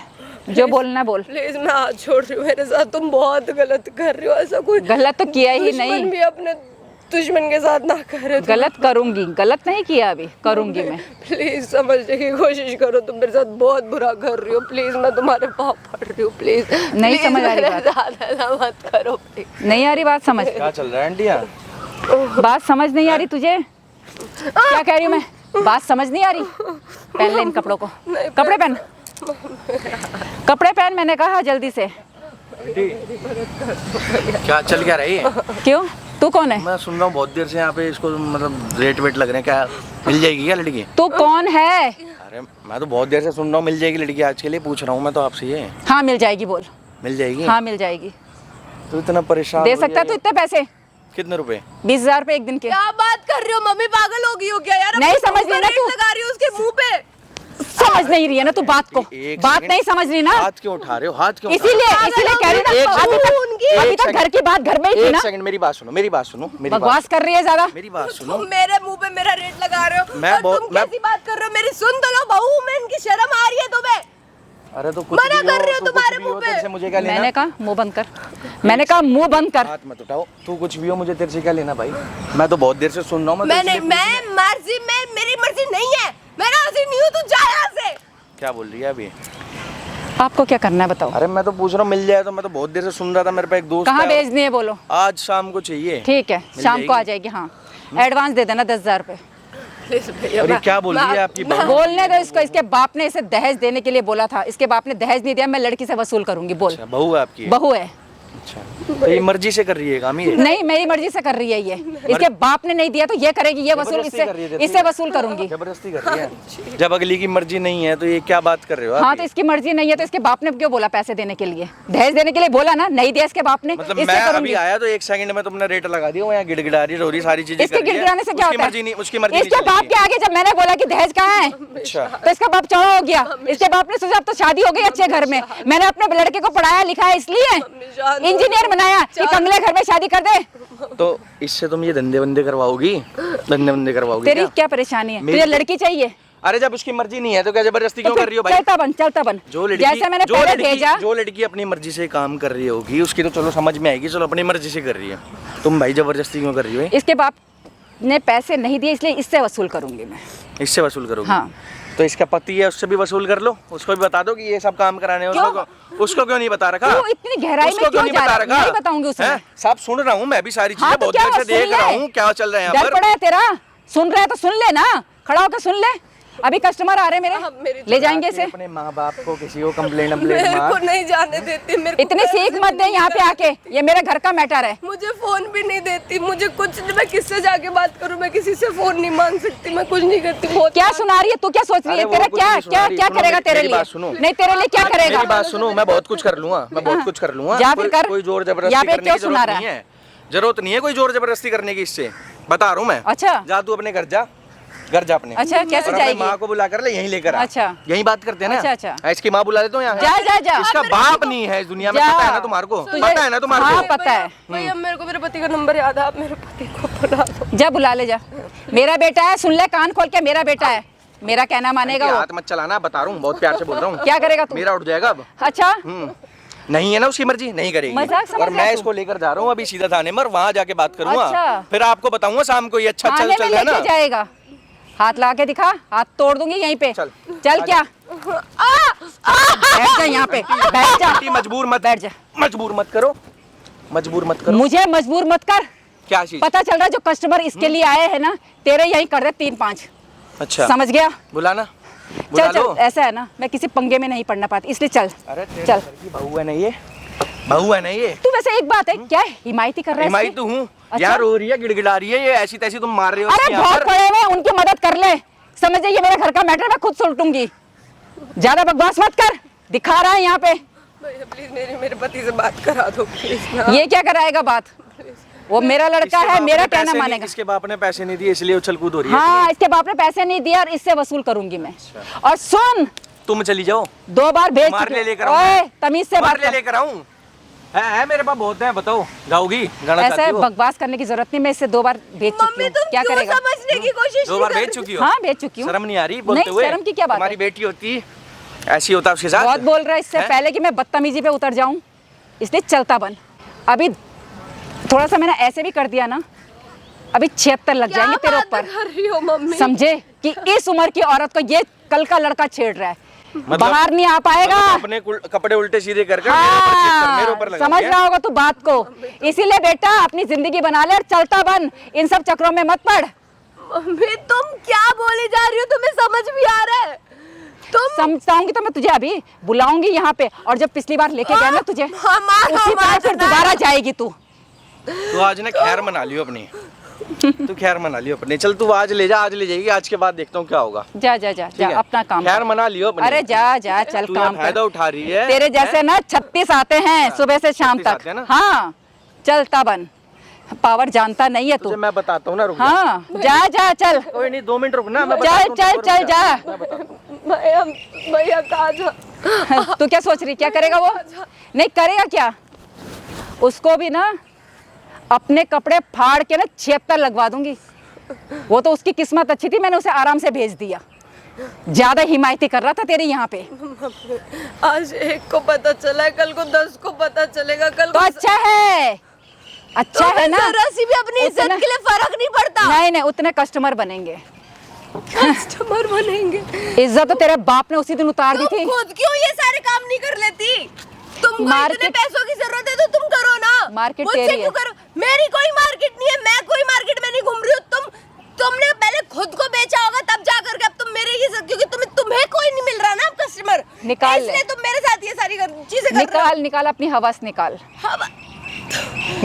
A: जो बोलना बोल।
D: प्लीज मैं हाथ छोड़ रही हूँ, मेरे साथ तुम बहुत गलत कर रही हो। ऐसा कोई
A: गलत तो किया ही
D: दुश्मन
A: नहीं।
D: भी अपने दुश्मन के साथ ना करे।
A: गलत करूंगी, गलत नहीं किया, अभी करूंगी मैं।
D: प्लीज समझने की कोशिश करो, तुम मेरे साथ बहुत बुरा कर रही हो। प्लीज मैं तुम्हारे पाँव पड़ रही हूँ, प्लीज।
A: नहीं
D: प्लीज
A: समझ आ रही
D: मेरे
A: बात।
D: साथ ऐसा मत करो प्लीज।
A: नहीं आ रही बात समझ?
B: क्या चल रहा है आंटी यहाँ?
A: बात समझ नहीं आ रही तुझे? क्या कह रही हूँ मैं? बात समझ नहीं आ रही? पहन ले इन कपड़ों को, कपड़े पहन, कपड़े पहन, मैंने कहा जल्दी से।
B: क्या चल क्या रही है?
A: क्यों, तू कौन है?
B: मैं सुन रहा हूँ बहुत देर से यहाँ पे, इसको मतलब रेट वेट लग रहे हैं, क्या मिल जाएगी क्या लड़की?
A: तू कौन है?
B: अरे मैं तो बहुत देर से सुन रहा हूँ मिल जाएगी लड़की, आज के लिए पूछ रहा हूँ मैं तो आपसे ये।
A: हाँ मिल जाएगी, बोल।
B: मिल जाएगी?
A: हाँ मिल जाएगी।
B: तो इतना परेशान
A: दे
B: हो
A: सकता है तू इतने पैसे?
B: कितने रुपए?
A: 20,000 रुपए एक दिन के।
D: क्या बात कर रही हो मम्मी, पागल हो गई हो क्या यार?
A: नहीं
D: अपने
A: समझ
D: मुंह
A: रही
D: पे
A: ना
D: रेट
A: तू।
D: लगा रही हो उसके मुंह पे।
A: समझ नहीं रही है ना तू बात को,
B: एक
A: बात
B: सेकंड।
A: नहीं समझ रही ना,
B: हाथ क्यों उठा रहे हो? हाथ क्यों उठा रहे
A: इसीलिए इसीलिए कह रही
B: एक
A: ना, अभी तक घर की बात घर में ही
B: हो?
A: थी
B: एक
A: ना।
B: सेकंड मेरी बात सुनो, मेरी बात सुनो, मेरी
A: बकवास
B: बात
A: कर रही है ज्यादा।
B: मेरी बात सुनो।
D: तुम मेरे मुंह पे मेरा रेट लगा रहे हो।
B: मैं
D: और
B: बहुत-
D: तुम कैसी बात कर रहे हो? मेरी सुन तो लो बहू, मैं इनकी शर्म आ रही है तुम्हें?
B: अरे तो कुछ
D: मना
B: भी
D: कर रही हो
B: तू
D: तुम्हारे
B: कुछ भी हो,
D: मुंह पे।
B: तेरे से मुझे क्या लेना?
A: मैंने कहा मुंह बंद कर, मैंने कहा मुंह बंद कर।
B: हाथ मत उठाओ, तू कुछ भी हो, मुझे तेरे से क्या लेना भाई? मैं तो बहुत देर से सुन रहा हूँ।
D: मैं नहीं, मैं मर्जी में, मेरी मर्जी नहीं है, मैं राजी नहीं हूँ, तू जा यहाँ से।
B: क्या बोल रही है अभी?
A: आपको क्या करना है बताओ?
B: अरे मैं तो पूछ रहा हूँ मिल जाए तो, मैं तो बहुत देर से सुन रहा था। मेरे पे एक दोस्त
A: कहाँ
B: है,
A: भेजनी है बोलो?
B: आज शाम को चाहिए।
A: ठीक है,
B: मिल
A: शाम को आ
B: जाएगी?
A: जाएगी। हाँ एडवांस दे देना 10,000 रुपए।
B: अरे क्या बोल रही है आपकी बहू?
A: बोलने दो इसको, इसके बाप ने इसे दहेज देने के लिए बोला था, इसके बाप ने दहेज नहीं दिया, मैं लड़की से वसूल करूंगी। बोल।
B: अच्छा, बहू है आपकी?
A: बहू है।
B: अच्छा, तो ये मर्जी से कर रही है काम ये?
A: नहीं मेरी मर्जी से कर रही है ये, इसके बाप ने नहीं दिया तो ये करेगी, ये वसूल
B: जबरदस्ती कर रही है
A: इससे
B: तेरे
A: इससे वसूल करूंगी।
B: जबरदस्ती कर रही है? जब अगली की मर्जी नहीं है तो ये क्या बात कर रहे हो आप?
A: हाँ तो इसकी मर्जी नहीं है तो इसके बाप ने क्यों बोला पैसे देने के लिए? दहेज देने के लिए बोला ना, नहीं दिया इसके बाप ने,
B: मतलब
A: इससे
B: मैं अभी
A: करूंगी।
B: आया तो 1 सेकंड में तुमने रेट लगा दिया, वो यहाँ गिड़गिड़ा रही, रो रही, सारी चीजें
A: इसके
B: कर रही है।
A: गिड़गिड़ाने से क्या
B: उसकी
A: होता
B: मर्जी नहीं,
A: है?
B: उसकी मर्जी
A: इसके
B: नहीं
A: बाप
B: चलेगी।
A: के आगे जब मैंने बोला कि दहेज कहाँ है
B: अच्छा,
A: तो इसका बाप चौड़ा हो गया। इसके बाप ने सोचा अब तो शादी हो गई अच्छे घर में, मैंने अपने लड़के को पढ़ाया लिखाया इसलिए इंजीनियर बनाया कि कमले घर में शादी कर दे।
B: तो इससे तुम ये धंधे बंदे करवाओगी? धंधे बंदे करवाओगी
A: तेरी
B: क्या?
A: क्या परेशानी है?
B: मेरी
A: तुझे
B: तो-
A: लड़की चाहिए
B: अरे जब उसकी मर्जी नहीं है तो क्या जबरदस्ती क्यों कर रही हो भाई?
A: चलता बन, चलता बन। जैसे मैंने पहले भेजा,
B: जो लड़की अपनी मर्जी से काम कर रही होगी उसकी तो चलो समझ में आएगी, चलो अपनी मर्जी से कर रही है। तुम भाई जबरदस्ती क्यों कर रही हो?
A: इसके बाप ने पैसे नहीं दिए इसलिए इससे वसूल करूंगी मैं।
B: इससे वसूल करोगी?
A: हाँ।
B: तो इसका पति है, उससे भी वसूल कर लो, उसको भी बता दो कि ये सब काम कराने हैं। उसको क्यों नहीं बता रखा?
A: क्यों इतनी गहराई में
B: उसको
A: क्यों
B: नहीं
A: जा
B: बता
A: रहा?
B: रखा?
A: नहीं बताऊंगी उसे मैं।
B: सब सुन रहा हूँ मैं भी, सारी चीजें
A: हाँ, तो
B: बहुत
A: क्या
B: देर से
A: हुआ? सुन
B: देख रहा
A: ले।
B: हूँ क्या चल रहा है यहाँ
A: डर
B: पर।
A: पड़ा है तेरा? सुन रहा है तो सुन ले ना, खड़ा होकर सुन ले। अभी कस्टमर आ रहे हैं मेरे, ले जाएंगे इसे।
B: अपने माँ बाप को किसी को कंप्लेंट
D: मेरे को नहीं जाने देती, मेरे को
A: इतनी सीख मत दे यहाँ पे आके, ये मेरे घर का मैटर है।
D: मुझे फोन भी नहीं देती, मुझे कुछ नहीं, मैं किससे जाके बात करूं? मैं किसी से फोन नहीं मांग सकती, मैं कुछ नहीं करती। बहुत
A: क्या सुना रही है तू? क्या सोच रही है?
B: अरे वो
A: तेरा
B: कुछ
A: क्या
B: नहीं सुना
A: क्या
B: रही।
A: क्या
B: सुनो,
A: करेगा तेरे
B: मेरी
A: लिए?
B: बात सुनो।
A: नहीं तेरे लिए क्या करेगा?
B: मेरी बात सुनो, मैं बहुत कुछ कर लूंगा, मैं बहुत कुछ कर लूंगा।
A: जा फिर कर।
B: कोई जोर
A: यहाँ
B: जबरदस्ती
A: पे
B: करने
A: क्यों
B: की
A: सुना
B: जरूरत
A: रहा
B: नहीं है। जरूरत नहीं है कोई जोर जबरदस्ती करने की, इससे बता रहा हूँ मैं।
A: अच्छा।
B: जा तू अपने घर जा, घर जा अपने।
A: अच्छा कैसे
B: और अपनी
A: जाएगी?
B: माँ को बुला कर ले, यहीं लेकर आ।
A: अच्छा।
B: यहीं बात करते हैं ना।
A: अच्छा, अच्छा।
B: इसकी माँ बुला लेता हूँ यहाँ।
A: जा जा जा।
B: इसका बाप नहीं है इस दुनिया में,
A: जा।
B: पता है ना तुम्हारे को?
A: तुझे-
B: पता है ना तुम्हारे
A: हाँ,
B: को?
A: पता है।
D: भैया मेरे को मेरे पति का नंबर याद है, आप मेरे पति को बुला दो।
A: जा बुला ले जा। मेरा बेटा है, सुन ले कान खोल के, मेरा बेटा है, मेरा कहना मानेगा वो।
B: हाथ मत चलाना, बता रहा हूँ, बहुत प्यार से बोल रहा हूँ।
A: क्या करेगा तू?
B: मेरा उठ जाएगा अब।
A: अच्छा
B: नहीं है ना उसकी मर्जी, नहीं करेगी।
A: मजाक समझ
B: और
A: रहा
B: मैं
A: तू?
B: इसको लेकर जा रहा हूँ अभी सीधा थाने में, वहाँ जाके बात करूंगा।
A: अच्छा।
B: फिर आपको बताऊंगा शाम को ये अच्छा
A: थाने में
B: चल रहा है
A: लेके
B: ना।
A: जाएगा, हाथ ला के दिखा, हाथ तोड़ दूंगी यहीं पे।
B: चल।
A: चल क्या, बैठ जा यहाँ पे, बैठ जा,
B: आंटी, मजबूर मत,
A: बैठ जा।
B: मजबूर मत करो, मजबूर मत करो।
A: मुझे मजबूर मत कर।
B: क्या चीज?
A: पता चल रहा है जो कस्टमर इसके लिए आए हैं ना, तेरे यहीं कर दे 3-5।
B: अच्छा,
A: समझ गया?
B: बुलाना, बुला
A: चल
B: लो।
A: चल, ऐसा है ना, मैं किसी पंगे में नहीं पड़ना पाती, इसलिए चल।
B: अरे तेरे
A: चल।
B: घर की बहू है ना ये, बहू है ना ये।
A: तू वैसे एक बात है, क्या हिमायती कर रहा है
B: हिमायत
A: इसकी?
B: तो हूँ
A: अच्छा?
B: यार, रो रही है, गिड़गिड़ा रही है, ये ऐसी तैसी तुम मार रहे हो
A: अरे
B: इसके यहाँ
A: बहुत
B: पर।
A: पड़े हुए, उनकी मदद कर ले। समझ जाइए, मेरे घर का मैटर मैं खुद सुलटूंगी। ज्यादा बकवास मत कर, दिखा रहा है यहाँ पे।
D: भैया प्लीज मेरे पति से बात करा दो प्लीज ना।
A: ये क्या कराएगा बात? वो मेरा लड़का
B: इसके
A: है,
B: बाप
A: मेरा
B: ने
A: कहना
B: पैसे नहीं-
A: मानेगा।
B: इसके बाप ने पैसे नहीं दिए इसलिए उछल कूद हो रही है।
A: हाँ, इसके बाप ने पैसे नहीं दिए और इससे वसूल करूंगी मैं। और सुन,
B: तुम चली जाओ,
A: 2 बार भेज
B: मार
A: चुकी
B: ले
A: हूँ।
B: लेकर आऊं
A: ओए,
B: मैं।
A: तमीज से
B: मार
A: बात
B: ले
A: कर।
B: लेकर आऊं। है मेरे पास बहुत है, बताओ गाओगी गाना
A: ऐसा
B: चाहती हो?
A: बकवास करने की जरूरत नहीं, मैं इससे 2 बार भेज चुकी
D: मम्मी
A: हूँ।
D: तुम
A: क्या
D: क्यों
A: करेगा?
D: समझने की कोशिश
B: 2
D: नहीं
B: बार
D: कर
B: भेज
D: रही?
B: चुकी हो?
A: हाँ, भेज चुकी हूँ।
B: शर्म नहीं आ रही बोलते
A: नहीं,
B: हुए?
A: शर्म की क्या बात
B: हमारी
A: है?
B: बेटी होती ऐसी होता उसके साथ।
A: बहुत बोल रहा है, इससे
B: हैं?
A: पहले कि मैं बदतमीजी पे उतर जाऊं, इसलिए चलता बन। अभी थोड़ा सा मैंने ऐसे भी कर दिया ना, अभी 76 लग जाएंगे तेरे
D: क्या
A: ऊपर।
D: बात कर रही हो मम्मी?
A: समझे कि इस उम्र की औरत को ये कल का लड़का छेड़ रहा है,
B: मतलब-
A: बाहर नहीं आ पाएगा।
B: अपने कपड़े उल्टे सीधे कर मेरे
A: हाँ,
B: ऊपर लगा
A: समझ
B: दिया।
A: रहा होगा तू बात को। इसीलिए बेटा अपनी जिंदगी बना ले और चलता बन, इन सब चक्रों में मत पड़।
D: मम्मी तुम क्या बोली जा रही हो? तुम्हें समझ भी आ रहा है? तुम
A: समझाऊंगी तो मैं तुझे अभी बुलाऊंगी यहाँ पे, और जब पिछली बार लेके गया ना तुझे,
D: हाँ, मारो,
A: उसी तरह
D: मारो,
A: फिर
D: मारो।
A: दोबारा जाएगी तू।
B: तू आज ना खैर मना लियो अपनी, तू खैर मना लियो अपनी। चल तू आज ले जा, आज ले जाएगी, आज के बाद देखता हूँ क्या होगा।
A: जा जा जा
B: ठीक
A: जा,
B: है?
A: अपना काम
B: खैर
A: कर।
B: मना लियो अपनी।
A: अरे जा जा, चल
B: तू
A: काम
B: यहाँ फायदा
A: कर।
B: उठा रही है।
A: तेरे जैसे ना 36 आते हैं सुबह से शाम
B: 36
A: तक।
B: आते हैं ना?
A: हाँ, चलता बन, पावर जानता नहीं है
B: तुझे
A: तू।
B: मैं बताता हूँ ना, रुक जा।
A: हाँ, जा जा चल,
B: कोई नहीं, 2 मिनट रुकना, मैं
A: चल
B: बताता हूँ,
A: चल
B: रुक
A: चल जा।
B: मैं बताता हूँ।
D: भैया कहा जा।
A: तू क्या सोच रही, क्या करेगा वो? नहीं करेगा क्या? उसको भी ना अपने कपड़े फाड़ के ना 76 लगवा दूंगी। वो तो उसकी किस्मत अच्छी थी, मैंने उसे आराम से भेज दिया। ज्यादा हिमायती कर रहा था तेरे यहाँ पे।
D: आज एक को पता चला है, कल को 10 को पता चलेगा, कल
A: तो
D: को
A: अच्छा है, अच्छा है ना।
D: जरा सी भी अपनी इज्जत
A: उतना-
D: के लिए फर्क नहीं पड़ता।
A: नहीं नहीं, उतने कस्टमर बनेंगे।
D: कस्टमर बनेंगे।
A: इज्जत तो तेरे बाप ने उसी दिन उतार दी
D: तुम
A: थी।
D: खुद क्यों ये सारे काम नहीं कर लेती? तुमको इतने
A: मार्केट-
D: पैसों की जरूरत है तो तुम करो ना।
A: मार्केट
D: मुझसे
A: तेरी
D: क्यों
A: है।
D: करो? मेरी कोई मार्केट नहीं है, मैं कोई मार्केट में नहीं घूम रही हूँ। तुमने पहले खुद को बेचा होगा, तब जा करके अब तुम मेरे ही क्योंकि तुम्हें कोई नहीं मिल रहा ना अब कस्टमर,
A: निकाल ले।
D: इसलिए तुम मेरे साथ ये सारी चीजें कर रहे
A: निकाल निकाल अपनी हवस निकाल,
D: हो। हाँ,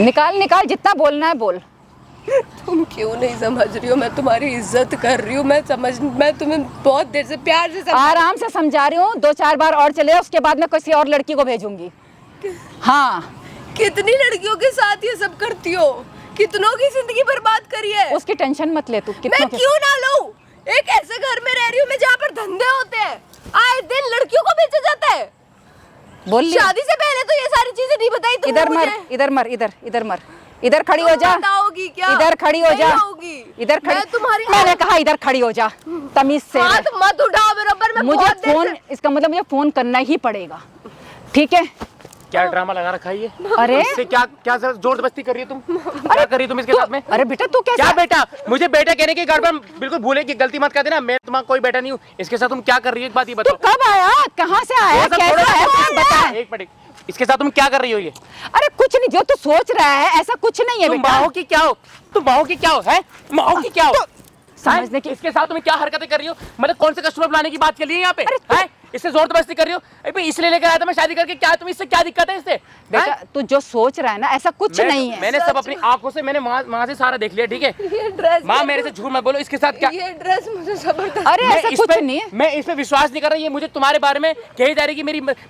A: निकाल निकाल, जितना बोलना है बोल।
D: तुम क्यों नहीं समझ रही हो? मैं तुम्हारी इज्जत कर रही हूँ, मैं तुम्हें बहुत देर से प्यार से
A: आराम से समझा रही हूँ, 2-4 बार और चले, उसके बाद मैं किसी और लड़की को भेजूंगी। हाँ,
D: कितनी लड़कियों के साथ ये सब करती हो? कितनों की जिंदगी बर्बाद करी है।
A: उसकी टेंशन मत ले तू।
D: मैं
A: कितनों के
D: क्यों ना लूं? एक ऐसे घर में रह रही हूँ मैं जहाँ पर धंधे होते हैं, आए दिन लड़कियों को बेचा जाता है।
A: बोल लिया।
D: शादी से पहले तो ये सारी चीजें नहीं बताई तुमने
A: इधर मर,
D: मुझे।
A: इधर मर, इधर मर, इधर खड़ी हो जा।
D: बताओगी क्या?
A: इधर खड़ी हो
D: नहीं
A: जा।
D: होगी।
A: इधर खड़ी।
D: मैं तुम्हारी
A: मैंने कहा इधर खड़ी हो जा, तमीज से रह।
D: हाथ मत उठाओ मेरे ऊपर। मैं
A: मुझे
D: बहुत देर
A: फोन, इसका मतलब मुझे फोन करना ही पड़ेगा, ठीक है?
C: क्या ड्रामा लगा रखा है ये?
A: अरे
C: इससे क्या क्या जोर जबरदस्ती कर रही हो तुम? क्या कर रही हो तुम इसके साथ में?
A: अरे बेटा तू कैसे?
C: क्या बेटा? मुझे बेटा कहने की गड़बड़ बिल्कुल भूले की गलती मत कर देना। मैं तुम्हारा कोई बेटा नहीं हूँ। इसके साथ तुम क्या कर रही हो? एक बात ये
A: तू
C: बताओ।
A: कब आया, कहाँ से आया,
C: थोड़ा सा-
A: कैसा
C: थोड़ा
A: है,
C: सा-
A: बता।
C: एक मिनट, इसके साथ तुम क्या कर रही हो? ये
A: अरे कुछ नहीं, जो तू सोच रहा है ऐसा कुछ नहीं है
C: तुम
A: बेटा।
C: माओ की क्या हो? तुम माओ की क्या हो? है माओ की क्या हो?
A: समझने की।
C: इसके साथ तुम क्या हरकतें कर रही हो? मतलब कौन से कस्टमर बुलाने की बात कर रही है यहाँ पे? हैं? इससे जोर जबरदस्ती कर रही हो? अरे इसलिए लेकर आया था मैं शादी करके। क्या तुम्हें इससे क्या दिक्कत है? इससे
A: बेटा तू जो सोच रहा है ना ऐसा कुछ नहीं है।
C: मैंने सब अपनी आंखों से मैंने वहां से सारा देख लिया, ठीक है?
D: ये ड्रेस
C: माँ मेरे से झूठ मत बोलो। इसके साथ क्या?
D: ये ड्रेस मुझे जबरदस्त।
A: अरे
C: मैं
A: ऐसा
C: इस
A: कुछ
C: पे-
A: नहीं है।
C: मैं इस पे विश्वास नहीं कर रहा। ये मुझे तुम्हारे बारे में कही जा रही कि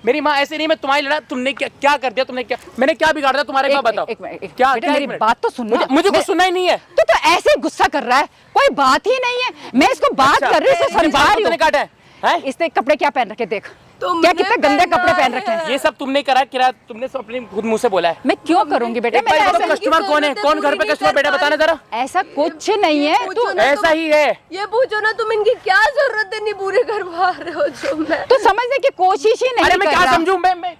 C: मेरी माँ ऐसे नहीं, मैं तुम्हारी लड़ा। तुमने क्या कर दिया? तुमने क्या, मैंने क्या बिगाड़ दिया तुम्हारे?
A: एक
C: बताओ
A: मिनट, एक
C: क्या?
A: बेटा,
C: क्या?
A: मेरी
C: एक मिनट।
A: बात तो सुनना।
C: मुझे कुछ सुनना ही नहीं है।
A: तू तो ऐसे ही गुस्सा कर रहा है, कोई बात ही नहीं है। मैं इसको बात
C: अच्छा,
A: कर रही हूँ, इसको
C: इसने
A: समझा
C: बाल
A: रही
C: कितने
A: हूँ।
C: काटा है? हैं?
A: इसने कपड़े क्या पहन रखे देख,
D: तुमने
A: क्या कितने गंदे कपड़े पहन रखे हैं।
C: ये सब तुमने करा, किराया तुमने सब अपने खुद मुंह से बोला है।
A: मैं क्यों करूंगी बेटा, मैंने ऐसा
C: कस्टमर कौन है, कौन घर पे कस्टमर बैठा बताना जरा।
A: ऐसा कुछ नहीं है। तू
D: पूछो ना
C: ऐसा ही है।
D: ये पूछो ना तुम, इनकी क्या जरूरत है, नहीं पूरे करवा रहे हो जो मैं।
A: तो समझने की कोशिश ही नहीं
C: अरे मैं
A: कर
C: क्या
A: रहा।
C: समझूं, मैं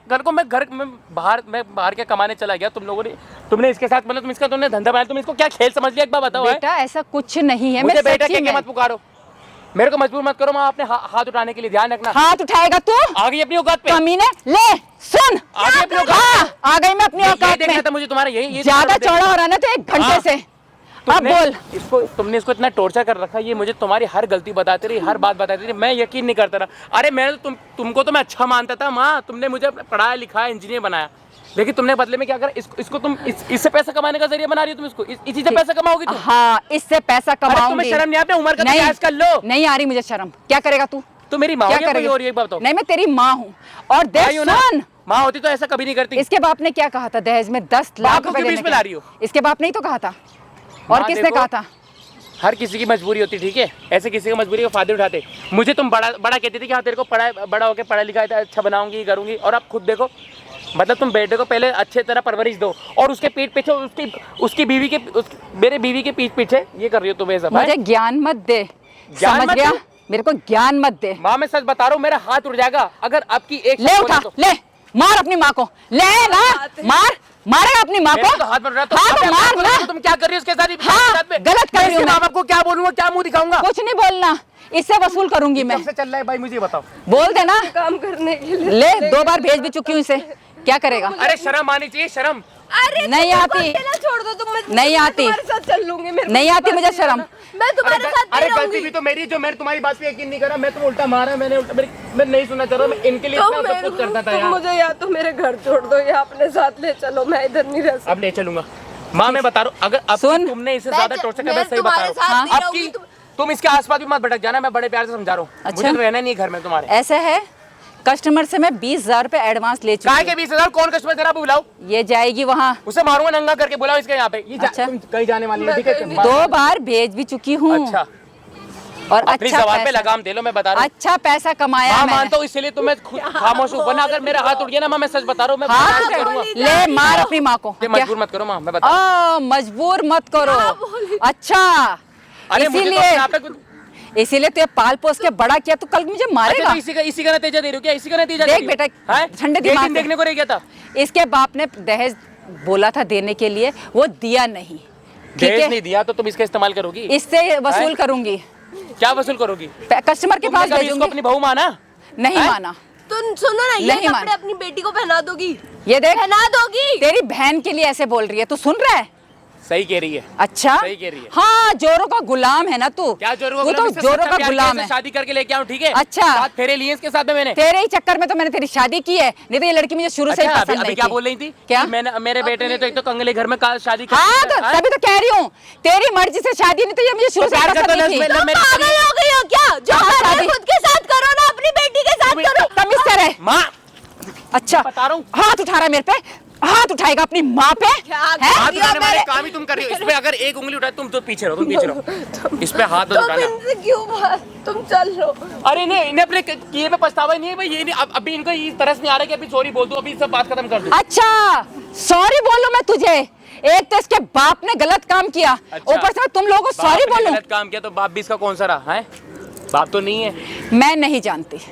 C: बाहर क्या कमाने चला गया, तुम लोगों ने, तुमने इसके साथ मतलब तुमने धंधा बनाया, तुम इसको क्या खेल समझ लिया, एक बार बताओ।
A: बेटा ऐसा कुछ नहीं है।
C: मुझे
A: मैं
C: बेटा
A: सच्ची
C: कह के
A: में
C: मत पुकारो, मेरे को मजबूर मत करो। माँ अपने हाथ उठाने के लिए ध्यान रखना।
A: हाथ उठाएगा तू
C: आ गई अपनी औकात पे।
A: कमीने। ले सुन,
C: आ गई अपनी औकात
A: हाँ, आ गई मैं अपनी
C: ये
A: औकात
C: देखना
A: में।
C: था मुझे तुम्हारा, ये
A: ज्यादा चौड़ा हो रहा ना तो 1 घंटे
C: हाँ।
A: से। अब बोल।
C: तुमने इसको इतना टॉर्चर कर रखा, ये मुझे तुम्हारी हर गलती बताती रही, हर बात बताती रही, मैं यकीन नहीं करता रहा। अरे मैं तो तुमको तो मैं अच्छा मानता था माँ, तुमने मुझे पढ़ाया लिखाया, इंजीनियर बनाया, लेकिन तुमने बदले में क्या करा, इसको तुम इससे पैसा कमाने का जरिया बना रही हो। तुम इसको इसी से पैसा कमाओगी तुम।
A: हाँ, इससे पैसा
C: अरे
A: कमाऊंगी।
C: तुम्हें शर्म नहीं आती, उम्र का
A: नहीं,
C: प्रयास कर लो।
A: नहीं आ रही मुझे शर्म। क्या करेगा तू?
C: तो मेरी माँ
A: क्या
C: हो या कोई
A: करेगा?
C: और, एक बात बताओ।
A: नहीं, मैं तेरी माँ हूँ। और देख
C: भाई हो ना,
A: सुन,
C: माँ होती तो ऐसा कभी नहीं करती।
A: इसके बाप ने क्या कहा था दहेज में 10
C: बाप
A: लाख
C: को
A: रुपए
C: क्यों
A: देने
C: बीच में
A: के?
C: ला रही हो?
A: इसके बाप ने ही तो कहा था। और
C: माँ
A: किसने
C: देखो,
A: कहा था?
C: हर किसी की मजबूरी होती, ठीक है, ऐसे किसी की मजबूरी का फायदा उठाते। मुझे तुम बड़ा कहती थी कि हाँ तेरे को बड़ा होकर पढ़ा लिखा अच्छा बनाऊंगी, करूंगी, और अब खुद देखो, मतलब तुम बेटे को पहले अच्छे तरह परवरिश दो और उसके पीठ पीछे उसकी बीवी के मेरे बीवी के पीठ पीछे ये कर रही हो तुम ये सब।
A: मुझे ज्ञान मत दे,
C: ज्ञान
A: समझ
C: मत
A: गया?
C: दो?
A: मेरे को ज्ञान मत दे।
C: माँ मैं सच बता रहा हूँ, मेरा हाथ उड़ जाएगा अगर आपकी एक
A: ले उठा, ले मार अपनी माँ को, ले ना मार, मारेगा अपनी माँ को।
C: तो हाथ में उड़ रहा है,
A: हाँ, तो मार ना।
C: तुम क्या कर रही हो उसके साथ?
A: हाँ, गलत कर रही हूँ मैं।
C: माँ बाप को क्या बोलूंगा, क्या मुंह दिखाऊंगा?
A: कुछ नहीं बोलना, इससे वसूल करूंगी मैं।
C: कब से चल रहा है भाई, मुझे बताओ।
A: बोल देना।
D: काम करने के लिए
A: ले 2 बार भेज भी चुकी हूँ इसे, क्या करेगा?
C: अरे शर्म आनी चाहिए, शर्म।
D: अरे
A: नहीं
D: तुम
A: आती।
D: अकेला छोड़ दो तुम,
A: नहीं आती।
D: तुम्हारे साथ चल लूंगी। मेरे को
A: नहीं आती मुझे
D: बस नहीं
A: शर्म।
D: आना। मैं तुम्हारे साथ
C: अरे
D: नहीं
C: गलती
D: रहूंगी।
C: भी तो मेरी, जो मैं तुम्हारी बात पे यकीन नहीं करा, मैं तुम उल्टा मारा, मैं नहीं सुनना चाह रहा, मैं इनके लिए
D: तो
C: इतना सब कुछ करता था
D: तुम
C: यार।
D: मुझे या तो मेरे घर छोड़ दो या अपने साथ ले चलो, मैं इधर नहीं रह सकती।
C: अब ले चलूंगा माँ, मैं बता रहा हूँ, अगर अब
A: सुन।
C: तुमने इसे ज्यादा टॉर्चर कर, मैं सही बता
D: तुम्हारे
C: रहा
D: साथ
C: हूँ,
D: नहीं
C: अब
D: रहूंगी,
C: की तुम इसके आसपास भी मत भटक जाना, मैं बड़े प्यार से समझा रहा हूँ।
A: अच्छा।
C: मुझे रहना नहीं है घर में तुम्हारे।
A: ऐसे है, कस्टमर से मैं 20,000 रुपए एडवांस ले चुकी
C: कहा
A: हूँ।
C: के 20,000? कौन कस्टमर जरा बुलाओ,
A: ये जाएगी वहाँ।
C: उसे मारूंगा नंगा करके, बुलाओ इसके यहाँ पे।
A: अच्छा।
C: तुम कहीं जाने वाली है, ठीक है?
A: 2 बार भेज भी चुकी हूँ।
C: अच्छा,
A: और
C: अपनी
A: अच्छा
C: जबान पे
A: पैसा,
C: लगाम दे लो, मैं बता रहा हूँ।
A: अच्छा पैसा कमाया
C: माँ
A: मैंने।
C: मानता हूँ, इसलिए तो मैं खुद खामोश हूँ, वरना अगर मेरा हाथ उठ गया ना माँ, मैं सच बता रहा हूँ, मैं
A: हाथ
C: बर्दाश्त करूंगा।
A: ले मार अपनी माँ को।
C: ये
A: क्या?
C: मजबूर मत करो माँ, मैं बता।
A: मजबूर मत करो। अच्छा,
C: अरे मुझे तो
A: इसीलिए
C: अपने आप पे कुछ-
A: इसीलिए तो पाल पोस के बड़ा किया, तू कल मुझे
C: अच्छा,
A: मारेगा।
C: तो इसी का नतीजा दे रही हो क्या? इसी का नतीजा
A: देख
C: दे रही हो?
A: बेटा,
C: हैं?
A: ठंडे
C: एक
A: दिमाग
C: दिन
A: से।
C: देखने को रह गया था।
A: इसके बाप ने दहेज बोला था देने के लिए, वो दिया नहीं। ठीक
C: दहेज
A: है,
C: नहीं दिया तो तुम इसका इस्तेमाल करोगी?
A: इससे वसूल
C: हैं?
A: करूंगी,
C: क्या वसूल करोगी?
A: कस्टमर के
C: तुमने
A: पास
C: कभी इसको
A: भेजूंगी।
C: अपनी बहू माना?
A: नहीं
C: हैं?
A: माना।
D: तुम सुनो ना, ये
A: नहीं मान।
D: कपड़े अपनी बेटी को पहना दोगी?
A: ये देख,
D: पहना दोगी?
A: तेरी बहन के लिए ऐसे बोल रही है, तू सुन रहा है?
C: सही कह रही है।
A: अच्छा,
C: सही कह रही है।
A: हाँ, जोरों का गुलाम है ना तू।
C: क्या जोरों का
A: तू
C: गुलाम?
A: तो
C: इससे
A: जोरों
C: सच्चा
A: का
C: प्यार
A: गुलाम
C: किया,
A: है।
C: इसे शादी करके लेके आऊं, ठीक है?
A: अच्छा।
C: 7 फेरे लिए इसके साथ में मैंने।
A: तेरे ही चक्कर में तो मैंने तेरी शादी की है, नहीं तो ये लड़की मुझे शुरू से ही
C: अच्छा,
A: पसंद
C: अभी
A: नहीं
C: क्या
A: थी।
C: बोल रही थी?
A: क्या?
C: कि मेरे बेटे ने तो एक तो कंगले घर में शादी कर
A: हाँ,
C: दी है,
A: तो
C: हैं?
A: तभी तो कह रही हूँ, तेरी मर्जी से शादी नहीं तो ये मुझे शुरू से
C: प्यार का
A: पसंद
C: तो
A: नहीं थी।
C: लफ्ज़
D: तुम पागल हो गई हो क्या? जो
A: हाँ,
D: कर रहे
A: शादी।
D: हो खुद के साथ करो ना, अपनी बेटी के साथ करो।
A: तमीज से रहे।
C: माँ
A: अच्छा,
C: बता रहा हूँ।
A: हाथ उठा रहा है मेरे पे, हाथ उठाएगा अपनी माँ पे।
D: क्या
A: हैं?
C: हाथ
D: दिया
C: उठाने वाले
D: मैंने?
C: काम ही तुम कर रही हो। इस पे अगर एक उंगली उठाए तुम तो पीछे रहो, तुम पीछे रहो। इस पे हाथ मत
D: तुम
C: उठाना।
D: इनसे क्यों बात, तुम चल लो।
C: अरे नहीं, इन्हें अपने किए पे पछतावा ही नहीं है भाई। ये नहीं, अभी इनको ये तरस नहीं आ रहा कि अभी सॉरी बोल दूं, अभी सब बात खत्म कर दूं।
A: अच्छा, सॉरी बोलूं मैं तुझे? एक तो इसके बाप ने गलत काम किया,
C: अच्छा।
A: ऊपर से मैं तुम लोगों को
C: बाप
A: सॉरी
C: ने
A: बोलूं?
C: गलत काम किया तो बाप भी इसका कौन सा रहा है? बाप तो नहीं है।
A: मैं नहीं जानती,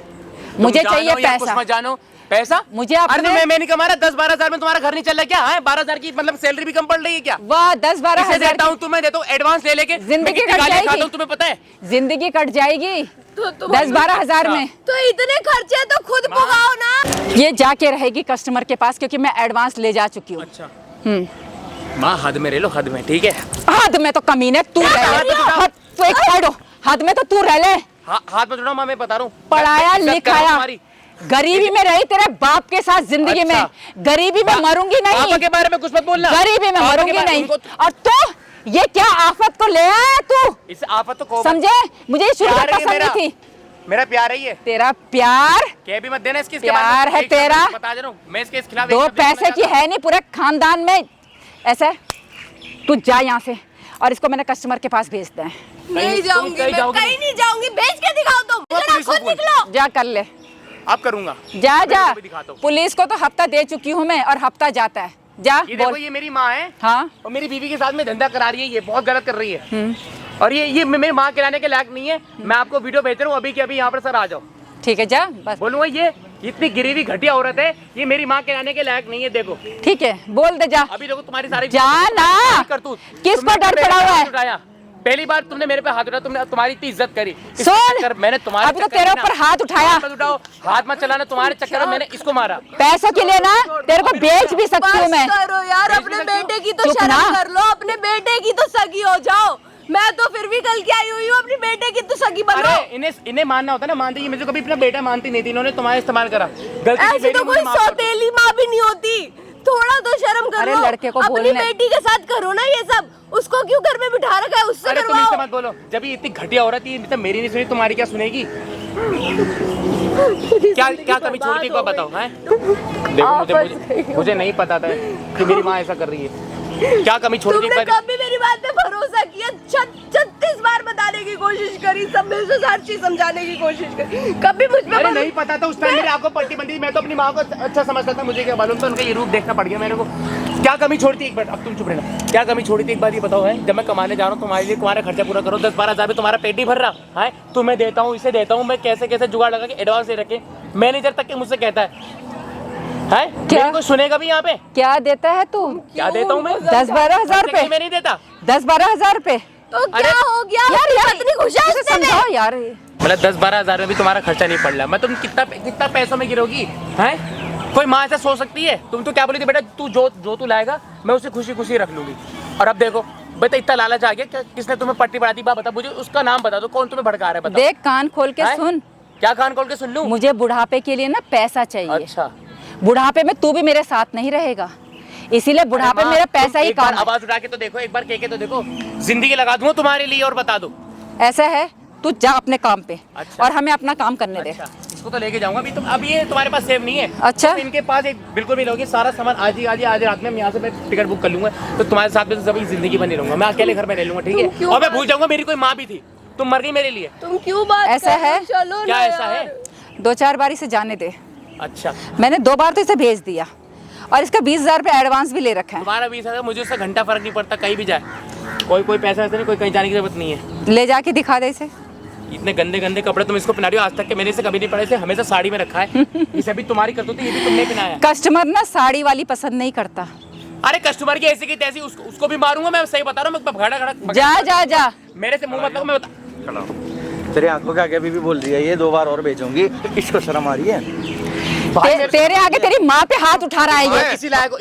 A: मुझे
C: तुम
A: चाहिए
C: जानो या कुछ
A: पैसा।
C: मत जानो, पैसा
A: मुझे
C: अरे
A: अपने-
C: तो मैं नहीं कमा रहा। 10-12 हजार में तुम्हारा घर नहीं चल रहा क्या? है 12,000 की मतलब सैलरी भी कम पड़ रही है क्या?
A: वाह, 10-12
C: इसे
A: हजार
C: देता हूँ, तुम्हें देता हूँ एडवांस ले लेके।
A: जिंदगी
C: मैं कितनी
A: कट
C: गालियाँ
A: जाएगी।
C: खाता हूँ तुम्हें पता है?
A: जिंदगी कट जाएगी
D: तो तुम
A: 10-12 हजार में।
D: तो इतने खर्चे तो खुद भुगाओ ना।
A: ये जाके रहेगी कस्टमर के पास, क्योंकि मैं एडवांस ले जा चुकी हूँ।
C: अच्छा माँ, हद में रह लो, हद में, ठीक है?
A: हद में तो कमीने तू रह
C: हाथ
A: ले।
C: उठाओ।
A: हद तो एक साइड हो, हद में तो तू रह ले।
C: हाथ मत उठाओ माँ, मैं बता रहा हूँ।
A: पढ़ाया
C: इज्जत कर रहा हूँ
A: लिखाया,
C: तुम्हारी।
A: गरीबी में रही तेरे बाप के साथ जिंदगी में।
C: अच्छा।
A: गरीबी में मरूंगी
C: पापा
A: नहीं,
C: के बारे में कुछ मत बोलना।
A: गरीबी में
C: पापा के
A: मरूंगी
C: बारे में
A: नहीं।
C: उनको-
A: और तू ये क्या आफत को ले आया तू?
C: इस आफत तो को
A: समझे? मुझे ये शुरू से
C: प्यार है ये
A: पसंद
C: मेरा।
A: नहीं थी।
C: मेरा प्यार है ये।
A: तेरा प्यार
C: कह भी मत देना इसके
A: प्यार है तेरा।
C: बता दे रहा हूँ मैं, इसके खिलाफ
A: 2
C: एक शब्द नहीं
A: पैसे की
C: बोलना
A: है नहीं पूरे खानदान में। ऐसा तू जा यहाँ से, और इसको मैंने कस्टमर के पास भेज दिया है।
D: नहीं जाऊंगी,
C: कहीं
D: मैं
C: जाओगी
D: कहीं नहीं जाऊंगी। बेच के दिखाओ तुम,
C: वो
D: जरा
C: पुलिस को
D: खुद
C: बोल।
D: निकलो।
A: जा कर ले।
C: अब करूंगा।
A: जा जा,
C: भी दिखाता हूँ।
A: पुलिस को तो हफ्ता दे चुकी हूँ मैं और हफ्ता जाता है। जा
C: ये देखो,
A: बोल।
C: ये मेरी माँ है
A: हाँ
C: और मेरी बीवी के साथ में धंधा करा रही है, ये बहुत गलत कर रही है। और ये मेरी माँ खिलाने के लायक नहीं है। मैं आपको वीडियो भेज रहा हूँ अभी के अभी, यहाँ पर सर आ जाओ।
A: ठीक है जा बस।
C: बोलूंगा ये इतनी गिरी हुई घटिया औरत है, ये मेरी माँ खिलाने के लायक नहीं है। देखो
A: ठीक है बोल दे, जा
C: अभी देखो तुम्हारी सारी
A: जा ना।
C: करतूत।
A: किसको
C: तुमने
A: डर
C: मेरे
A: पड़ा
C: पे
A: हुआ
C: हाथ
A: है?
C: उठाया। पहली बार तुमने मेरे पे हाथ उठाया, तुमने तुम्हारी इतनी इज्जत करी। इस
A: सुन,
C: चक्कर मैंने तुम्हारे
A: अभी तो
C: चक्कर
A: तेरे
C: में ना-
A: ऊपर हाथ उठाया।
C: हाथ मत उठाओ, हाथ मत चलाना, तुम्हारे चक्कर में मैंने इसको मारा।
A: पैसों के लिए ना तेरे को बेच भी सकती हूँ मैं।
D: बस करो यार, अपने बेटे की तो
A: चुप
D: शर्म
A: ना।
D: कर लो, अपने बेटे की तो सगी हो जाओ। मैं तो फिर भी कल की आई हुई हूँ, अपने बेटे की तो सगी बनो।
C: अरे इन्हें मानना होता ना, मानती। ये मुझे कभी अपना बेटा मानती नहीं थी, इन्होंने तुम्हारा इस्तेमाल करा। गलती
D: ऐसी
C: मेरी,
D: तो
C: मुझे
D: कोई
C: माफ कर दो।
D: सौतेली माँ भी नहीं होती, थोड़ा तो शर्म
A: अरे
D: करो।
A: लड़के को
D: अपनी
A: बोलने-
D: बेटी के साथ करो ना ये सब, उसको क्यों घर में बिठा रखा है, उससे
C: अरे तुम इससे
D: करवाओ।
C: मत बोलो, जब ये इतनी घटिया औरत थी, मतलब मेरी नहीं सुनी, तुम्हारी क्या सुनेगी? क्या क्या कमी छोड़ती एक बार बताओ। हैं देखो, मुझे नहीं पता था कि मेरी माँ ऐसा कर रही है। क्या कमी छोड़ दी
D: तुमने
C: एक बार?
D: कभी मेरी बात पे भरोसा किया? 36 बार बताने की कोशिश करी, सब में से हर चीज समझाने की कोशिश करी, कभी मुझ
C: अरे
D: पे
C: नहीं पता था उस टाइम, मेरी आंखों पट्टी बंदी थी। मैं तो अपनी माँ को अच्छा समझता था, मुझे क्या मालूम था उनका ये रूप देखना पड़ गया मेरे को। क्या कमी छोड़ी थी एक बार, अब तुम चुप रहना। क्या कमी छोड़ी थी एक बार ये बताओ। है जब मैं कमाने जा रहा हूँ तुम्हारे लिए, तुम्हारा खर्चा पूरा करो, 10-12 हजार में तुम्हारा पेट नहीं भर रहा है। तुम्हें देता हूँ, इसे देता हूँ, मैं कैसे कैसे जुगाड़ लगा के एडवांस दे रखे। मैनेजर तक के मुझसे कहता है
A: क्या?
C: कोई सुनेगा भी यहाँ पे?
A: क्या देता है तू?
C: क्या देता हूँ मैं?
A: 10-12 हजार
C: रुपए
A: रुपए?
C: मैं नहीं देता।
A: 10-12 हजार रुपए?
D: तो क्या हो गया?
A: यार यार
D: पत्नी खुश है
A: इसे
D: उससे
A: समझाओ यार।
C: मतलब 10-12 हजार में भी तुम्हारा खर्चा नहीं पड़ रहा। मैं तुम कितना पैसों में गिरोगी? हैं कोई माँ ऐसा सोच सकती है? तुम तो क्या बोली थी बेटा, तू जो तू लाएगा मैं उसे खुशी खुशी रख लूंगी। और अब देखो बेटा, इतना लालच आ गया। किसने तुम्हें पट्टी बढ़ा दी? बात बता मुझे, उसका नाम बता दो, कौन तुम्हें भड़का रहा है? बता।
A: देख कान खोल के
C: हैं?
A: सुन,
C: क्या कान खोल के सुन लूं?
A: मुझे बुढ़ापे के लिए ना पैसा चाहिए।
C: अच्छा,
A: बुढ़ापे में तू भी मेरे साथ नहीं रहेगा, इसीलिए बुढ़ापे में मेरा पैसा ही
C: एक बार
A: काम है।
C: आवाज उठा के तो देखो, एक बार कह के तो देखो, जिंदगी लगा दूंगा तुम्हारे लिए। और बता दो
A: ऐसा है, तू जा अपने काम पे।
C: अच्छा।
A: और हमें अपना काम करने दे।
C: अच्छा, इसको तो लेके जाऊंगा अभी। तुम अब ये तुम्हारे पास सेव नहीं है।
A: अच्छा।
C: तो इनके पास एक बिल्कुल भी लोगे, सारा सामान आज रात में यहाँ से मैं टिकट बुक कर लूंगा। तो तुम्हारे साथ में तो सभी जिंदगी बनी रहूंगा। मैं अकेले घर में रह लूंगा, ठीक
D: तुम
C: है?
D: क्यों
C: और मैं
D: बात-
C: भूल जाऊंगा मेरी कोई माँ भी थी, तुम मर गई मेरे लिए।
D: तुम क्यों बात
A: ऐसा
D: कर रहे हो?
A: है?
D: चलो
C: क्या
D: ना
C: ऐसा
D: यार।
C: है?
A: 2-4 बार इसे जाने दे।
C: अच्छा,
A: मैंने 2 बार तो इसे भेज दिया और इसका 20,000 रुपये एडवांस भी ले रखा है।
C: तुम्हारा 20,000 मुझे उससे घंटा फर्क नहीं पड़ता, कहीं भी जाए। कोई पैसा वैसा नहीं, कोई कहीं जाने की जरूरत नहीं है।
A: ले जाके दिखा दे इसे।
C: इतने गंदे गंदे कपड़े तुम इसको पहना रही हो, आज तक के मैंने इसे कभी नहीं पहने, इसे हमेशा साड़ी में रखा है। इसे भी तुम्हारी करतूत है, ये भी तुमने पहनाया है।
A: कस्टमर ना साड़ी वाली पसंद नहीं करता।
C: अरे कस्टमर की ऐसी की तैसी, उसको भी मारूंगा मैं, सही बता रहा हूँ। मैं खड़ा
A: जा जा जा।
C: मेरे से मुंह मत लगो, मैं बता।
B: तेरे आंखों के आगे भी बोल रही है ये, 2 बार और भेजूंगी। इसको शर्म आ रही है?
A: तेरे आगे तेरी माँ पे हाथ उठा रहा है ये।
C: इसी लायक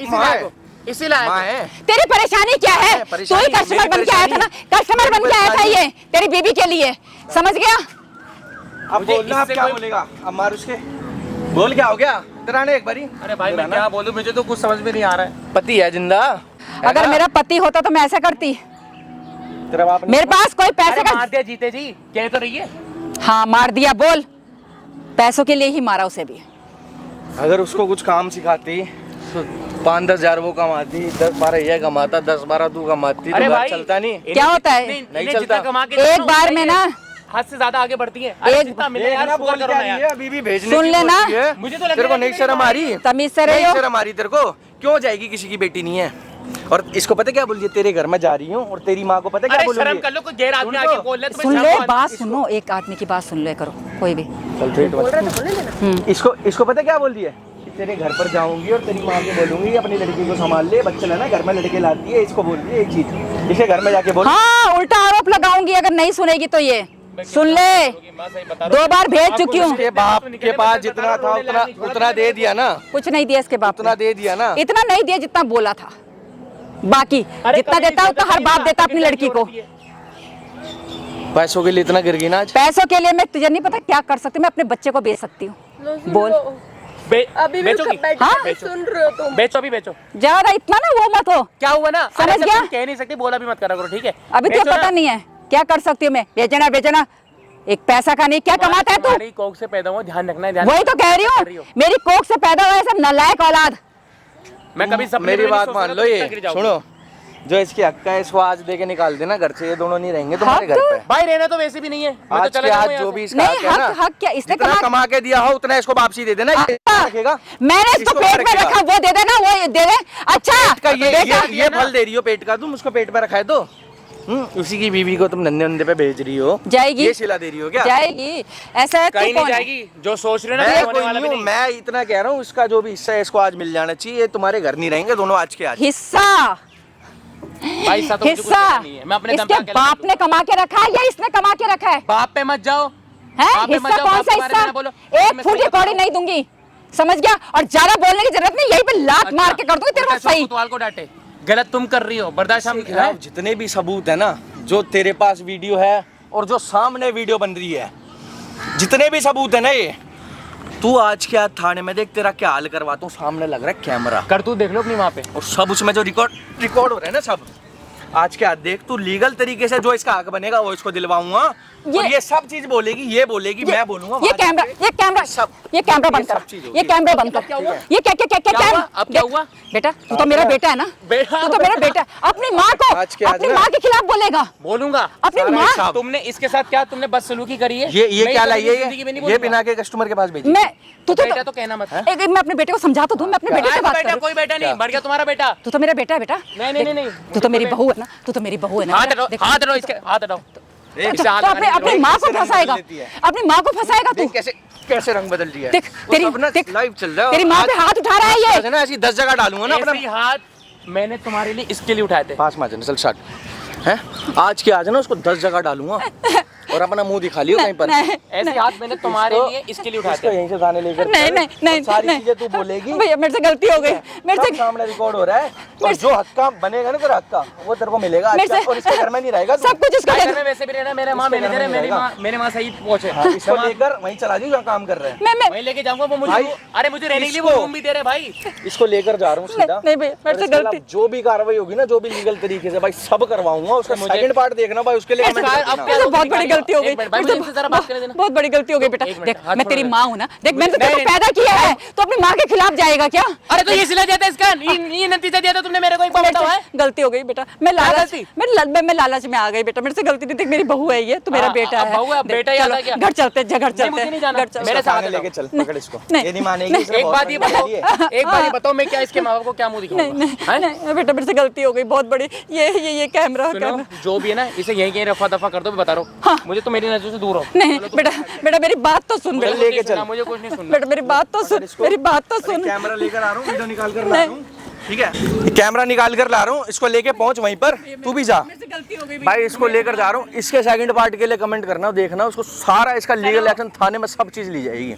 C: इसी लायक
B: माँ है।
A: तेरी परेशानी क्या है? तू
B: परेशानी
A: ही
B: है,
A: कस्टमर
B: मेरी
A: बन के आया था ना, कस्टमर बन के आया था ये तेरी बीबी के लिए, समझ गया?
B: अब
C: मुझे
B: बोलना, अब
C: इससे
B: क्या
C: कोई-
B: बोलेगा? अब मार उसके। बोल, क्या हो गया? इधर आने एक बारी।
C: अरे भाई मैं क्या बोलूं, मुझे तो कुछ समझ में नहीं आ रहा है।
B: पति है जिंदा?
A: अगर मेरा पति होता तो मैं ऐसा करती?
B: तेरा बाप ने-
A: मेरे पास कोई पैसे
C: अरे
A: का।
C: मार दिया जीते जी, कह तो रही है।
A: हाँ मार दिया, बोल। पैसों के लिए ही मारा उसे भी।
B: अगर उसको कुछ काम सिखाती तो 5-10 हजार वो कमाती, 10-12 ये कमाता, 10-12 तू कमाती।
C: अरे
B: तो घर
C: भाई
B: चलता नहीं।
C: इन्हें
A: क्या होता है?
C: जितनी-
B: नहीं
C: इन्हें
B: चलता।
C: जितना कमा के
A: एक
C: देता हूं,
A: बार में ना
C: हद से ज्यादा आगे बढ़ती है। अरे
A: एक-
C: जितना मिले
B: ये
C: यार,
B: ना
C: शुक्र
B: बोल
C: करो
B: क्या
C: ना
B: रही है,
C: यार।
B: अभी भी भेजने
A: सुन
B: की
A: लेना।
B: बोलती है।
C: मुझे तो लग
B: तेरे
C: रहा
B: को
C: है
B: नहीं शर्म आ रही?
A: तमीज से
B: नहीं
A: रहियो।
B: शर्म आ रही तेरे को? क्यों जाएगी? किसी की बेटी नहीं है। और इसको पता क्या बोल रही है? तेरे घर में जा रही हूँ और तेरी माँ को पता क्या
C: अरे
B: बोलूंगी?
C: शर्म कर लो, कोई गैर आदमी
B: सुन तो।
C: आके बोल ले, तुम्हें
A: सुन
C: शर्म
A: ले,
C: तो आती-
A: बात सुनो, एक आदमी की बात सुन ले करो कोई भी।
B: चल ठीक है। इसको पता क्या बोल रही है? कि तेरे घर पर जाऊंगी और तेरी माँ को बोलूंगी अपनी लड़की को संभाल ले, बच्चे लेना, घर में लड़के लाती है। इसको बोल रही है एक चीज, इसे घर में जाके बोल।
A: हाँ उल्टा आरोप लगाऊंगी अगर नहीं सुनेगी तो। ये सुन ले,
C: माँ सही बता रहा
A: 2 बार भेज चुकी हूँ।
B: उसके बाप के पास जितना था उतना दे दिया ना।
A: कुछ नहीं दिया इसके बाप
B: उतना
A: ने।
B: दे दिया ना।
A: इतना नहीं दिया जितना बोला था। बाकी
C: अरे
A: जितना
C: कभी
A: देता है उतना हर बाप देता अपनी लड़की को।
B: पैसों के लिए इतना गिर गई ना आज।
A: पैसों के लिए मैं तुझे नहीं पता क्या कर सकती हूँ, मैं अपने बच्चे को बेच सकती हूँ।
D: लो, सुन
A: बोल।
D: लो। अभी भी
C: बेचोगी?
D: बैठ
A: हाँ?
D: के सुन रहे हो तुम?
C: बेचो भी बेचो।
A: ज्यादा इतना ना वो मत हो।
C: क्या हुआ ना,
A: समझ
C: अरे जब
A: गया?
C: तुम कह नहीं सकती, बोला भी मत करा करो, ठीक है?
A: अभी तुझे
C: बेचो
A: पता
C: ना।
A: नहीं है क्या कर सकती हूँ मैं। बेचना बेचना एक पैसा का नहीं, क्या कमाता है तू?
C: तुम्हारी कोख से पैदा हुआ, ध्यान रखना है, ध्यान
A: वही तो कह रही
C: कर रही
A: हूँ,
C: हो।
A: मेरी कोख से पैदा हुआ है सब नालायक औलाद।
C: मैं कभी सपने में
B: मेरी
C: भी नहीं
B: बात
C: सोच
B: मान
C: सकता
B: लो,
C: तुम
B: ये
C: इतना गिर जाओगे।
B: सुनो, जो इसकी हक का है इसको आज देके निकाल देना घर से, ये दोनों नहीं रहेंगे तुम्हारे घर पे।
C: भाई रहना तो वैसे भी नहीं है, मैं तो
B: आज
C: चला
B: के
C: जाऊंगा
B: आज
C: यहाँ
B: जो
C: से।
B: भी इसका
A: नहीं,
B: हक है ना,
A: हक क्या इसने
B: जितना कमा के दिया हो उतना इसको वापसी दे देना। ये रखेगा,
A: मैंने इसको पेट में रखा, वो दे देना, वो दे दे। अच्छा
B: का
A: बेटा,
B: ये फल दे रही हो पेट का, तुम उसको पेट पे रखा है तो उसी की बीवी को तुम नन्हे नन्हे पे भेज रही हो,
A: जाएगी,
B: ये सिला दे रही हो क्या?
A: जाएगी, ऐसा है।
C: कहीं
A: तू
C: नहीं
A: कौन है?
C: जाएगी, जो सोच रहे हो ना
B: मैं
C: होने
B: कोई
C: वाला भी
B: नहीं हूँ,
C: नहीं।
B: मैं इतना कह रहा हूँ इसका जो भी हिस्सा है इसको आज मिल जाना चाहिए। ये तुम्हारे घर नहीं रहेंगे दोनों आज के आज।
A: हिस्सा,
C: भाई हिस्सा तो मुझे कुछ
A: हिस्सा
C: देना नहीं है, मैं अपने दम पे
A: इसके
C: अकेला
A: बाप ने कमा के रखा है या इसने कमा के रखा है?
C: बाप पे मत जाओ,
A: हैं?
C: बाप पे मत
A: हिस्सा
C: जाओ,
A: कौन
C: बाप
A: सा
C: के बारे में
A: हिस्सा?
C: ना बोलो।
A: एक
C: मैं
A: फूटी
C: सही
A: कौड़ी नहीं दूंगी, समझ गया? और ज्यादा बोलने की जरूरत नहीं, यही पे लात मार के कर दूंगी तेरे को सही।
C: कोतवाल को डांटे, गलत तुम कर रही हो, बर्दाश्त हम
B: खिलाफ जितने भी सबूत है ना, जो तेरे पास वीडियो है और जो सामने वीडियो बन रही है, जितने भी सबूत है ना, ये तू आज के आज थाने में देख तेरा क्या हाल करवाता हूँ। सामने लग रहा है कैमरा
C: कर, तू देख लो अपनी वहाँ पे।
B: और सब उसमें जो रिकॉर्ड हो रहा है ना, सब आज के आज देख तू लीगल तरीके से जो इसका हक बनेगा वो इसको दिलवाऊंगा। और ये सब चीज बोलेगी, ये बोलेगी, मैं बोलूंगा।
A: ये कैमरा
B: सब
A: बंद कर, ये कैमरा बंद कर।
C: क्या हुआ?
A: ये क्या क्या क्या क्या
C: क्या हुआ? अब क्या हुआ?
A: बेटा तू तो मेरा बेटा है ना,
C: बेटा,
A: तू तो मेरा बेटा है। अपनी माँ को,
B: आज के आज
A: अपनी
B: ना-
A: माँ के खिलाफ बोलेगा,
C: बोलूंगा।
A: अपनी माँ।
B: साहब।
C: तुमने इसके साथ क्या तुमने बदसलूकी करी है?
B: ये
C: मैं
B: क्या
C: कभी
B: लाइए,
C: जिंदगी में नहीं
B: ये
C: बोलूंगा।
B: बिना के कस्टमर के पास भेजी।
A: मैं तू तो
C: बेटा तो कहना मत।
A: एक मैं अपने बेटे को समझा तो दूं, मैं अपने बेटे से
C: आया
A: बात
C: बेटा,
A: करूं।
C: कोई बेटा नहीं, मर गया तुम्हारा बेटा।
A: तू तो मेरा बेटा है बेटा।
C: नहीं, नहीं, नहीं,
A: तू तो मेरी बहू है ना, तू तो मेरी बहू है ना।
C: हाथ हटाओ,
A: देख-
C: हाथ हटाओ इसके, हाथ हटाओ।
A: अच्छा,
C: इससे हाथ
A: तो
C: लगाने
A: अपनी
C: की
A: माँ को
B: कैसे रंग
A: फंसाएगा,
B: बदल देती है?
A: अपनी माँ को फंसाएगा तू।
B: देख कैसे कैसे रंग बदल दिया है।
A: देख
B: वो
A: तेरी
B: सब ना
A: देख
B: लाइव चल रहा है।
A: तेरी माँ पे हाथ उठा रहा है ये।
B: ऐसे ना ऐसी 10 जगह डालूंगा ना
C: जरूरत
B: अपना।
C: नहीं। ऐसे ही हाथ मैंने तुम्हारे लिए इसके लिए उठाए थे।
B: पास में चल शॉट है आज के आज ना उसको 10 जगह डालूंगा और अपना मुंह दिखा लियो कहीं पर।
A: नहीं,
C: ऐसे हाथ मैंने तुम्हारे लिए इसके लिए उठाए
B: इसको
C: थे।
B: यहीं से थाने लेकर
A: नहीं,
B: चल।
A: नहीं, नहीं,
B: और सारी
A: नहीं।
B: चीजें तू बोलेगी।
A: भैया मेरे से गलती हो गई, मेरे
B: सब
A: से
B: सामने रिकॉर्ड हो रहा है और जो हक का बनेगा ना तेरा हक का वो तेरे को मिलेगा आज
A: मेरे
B: का।
A: से-
B: और इसके घर में नहीं रहेगा तू।
A: सब कुछ इसका
C: घर में वैसे भी रहना, मेरे माँ
B: इसके घर
C: मैनेजर है,
B: में
C: मेरी
B: रहेगा।
C: माँ मेरे माँ सही पहुंचे।
B: हाँ, इसको लेकर वहीं चला दी जहाँ काम कर रहे हैं।
A: मैं
C: वहीं लेके जाऊंगा वो मुझे।
B: भाई,
C: अरे मुझे रहने के लिए वो
B: इसको-
C: रूम भी दे रहे भाई।
B: इसको लेकर जा रहा हूँ सीधा।
A: नहीं भैया मेरे
B: और
A: से
B: इसके
A: गलती।
B: खिलाफ जो भी कार्रवाई होगी ना, जो भी लीगल तरीके से भाई सब करवाऊंगा। उसका
C: मुझे-
B: सेकंड पार्ट देखना भाई, उसके लिए
C: अब
B: comment
C: क्या
B: कर देना।
A: मेरे से बहुत बड़ी गलती हो गई,
C: एक मिनट, भाई,
A: मेरे से
C: मुझे जरा बात करने देना।
A: बहुत बड़ी गलती हो गई बेटा।
C: एक मिनट,
A: देख
C: हाथ
A: मैं
C: छोड़ो
A: तेरी
C: मेरा।
A: माँ हूँ ना, देख मैंने तो तेरे
C: नहीं,
A: को पैदा किया है, तो अपनी माँ के खिलाफ जाएगा क्या?
C: अरे तो ये सिला दिया था इसका, ये नतीजा दिया था तुमने मेरे को। एक बार
A: मेरे
C: बताओ है?
A: से गलती हो गई बेटा, मैं लालच
C: गलती?
A: मैं लालच में आ गई बेटा, मेरे से गलती नहीं। देख मेरी बहू है ये, तू मेरा
C: हाँ,
A: बेटा
C: अब
A: है।
C: बहू है, अब
A: देख,
C: बेटा याद
A: चलो,
C: आ गया।
A: घर चलते घर
C: नहीं,
A: चलते
C: मुझे नहीं जाना।
A: घर चलते।
C: मेरे
B: इसको
C: साथ
B: थाने
C: आ
B: लेके
C: जाओ।
B: चल, पकड़ इसको।
A: नहीं,
B: ये नहीं मानेगी। इसने
C: एक
B: बहुत
C: बात ये
B: बड़ी
C: बताओ,
B: गलती है।
C: एक बात ये बताओ, मैं क्या इसके माँ बाप को क्या मुंह
A: नहीं
C: दिखाऊंगा?
A: नहीं बेटा मेरे से गलती हो गई बहुत बड़ी। ये कैमरा
C: सुनो, जो भी है ना, इसे यहीं कहीं रफा दफा कर दो, मैं बता रहा हूँ।
A: हाँ।
C: मुझे तो मेरी नजर से दूर हो।
A: नहीं बेटा बेटा मेरी बात तो सुन
C: मुझे
A: बेटा,
C: कुछ नहीं
B: लेके
C: सुनना,
B: चल।
C: मुझे कुछ नहीं सुनना।
A: बेटा मेरी बात तो सुन, मेरी बात तो
B: अरे
A: सुन।
B: कैमरा लेकर आ रहा हूँ, वीडियो निकाल कर ला रहा हूँ, ठीक है? कैमरा निकाल कर ला रहा हूँ, इसको लेके पहुंच वहीं पर, तू भी जा
A: मेरे से गलती हो गई
B: भाई। इसको लेकर जा रहा हूँ, इसके सेकंड पार्ट के लिए कमेंट करना, देखना उसको सारा इसका लीगल एक्शन थाने में सब चीज ली जाएगी।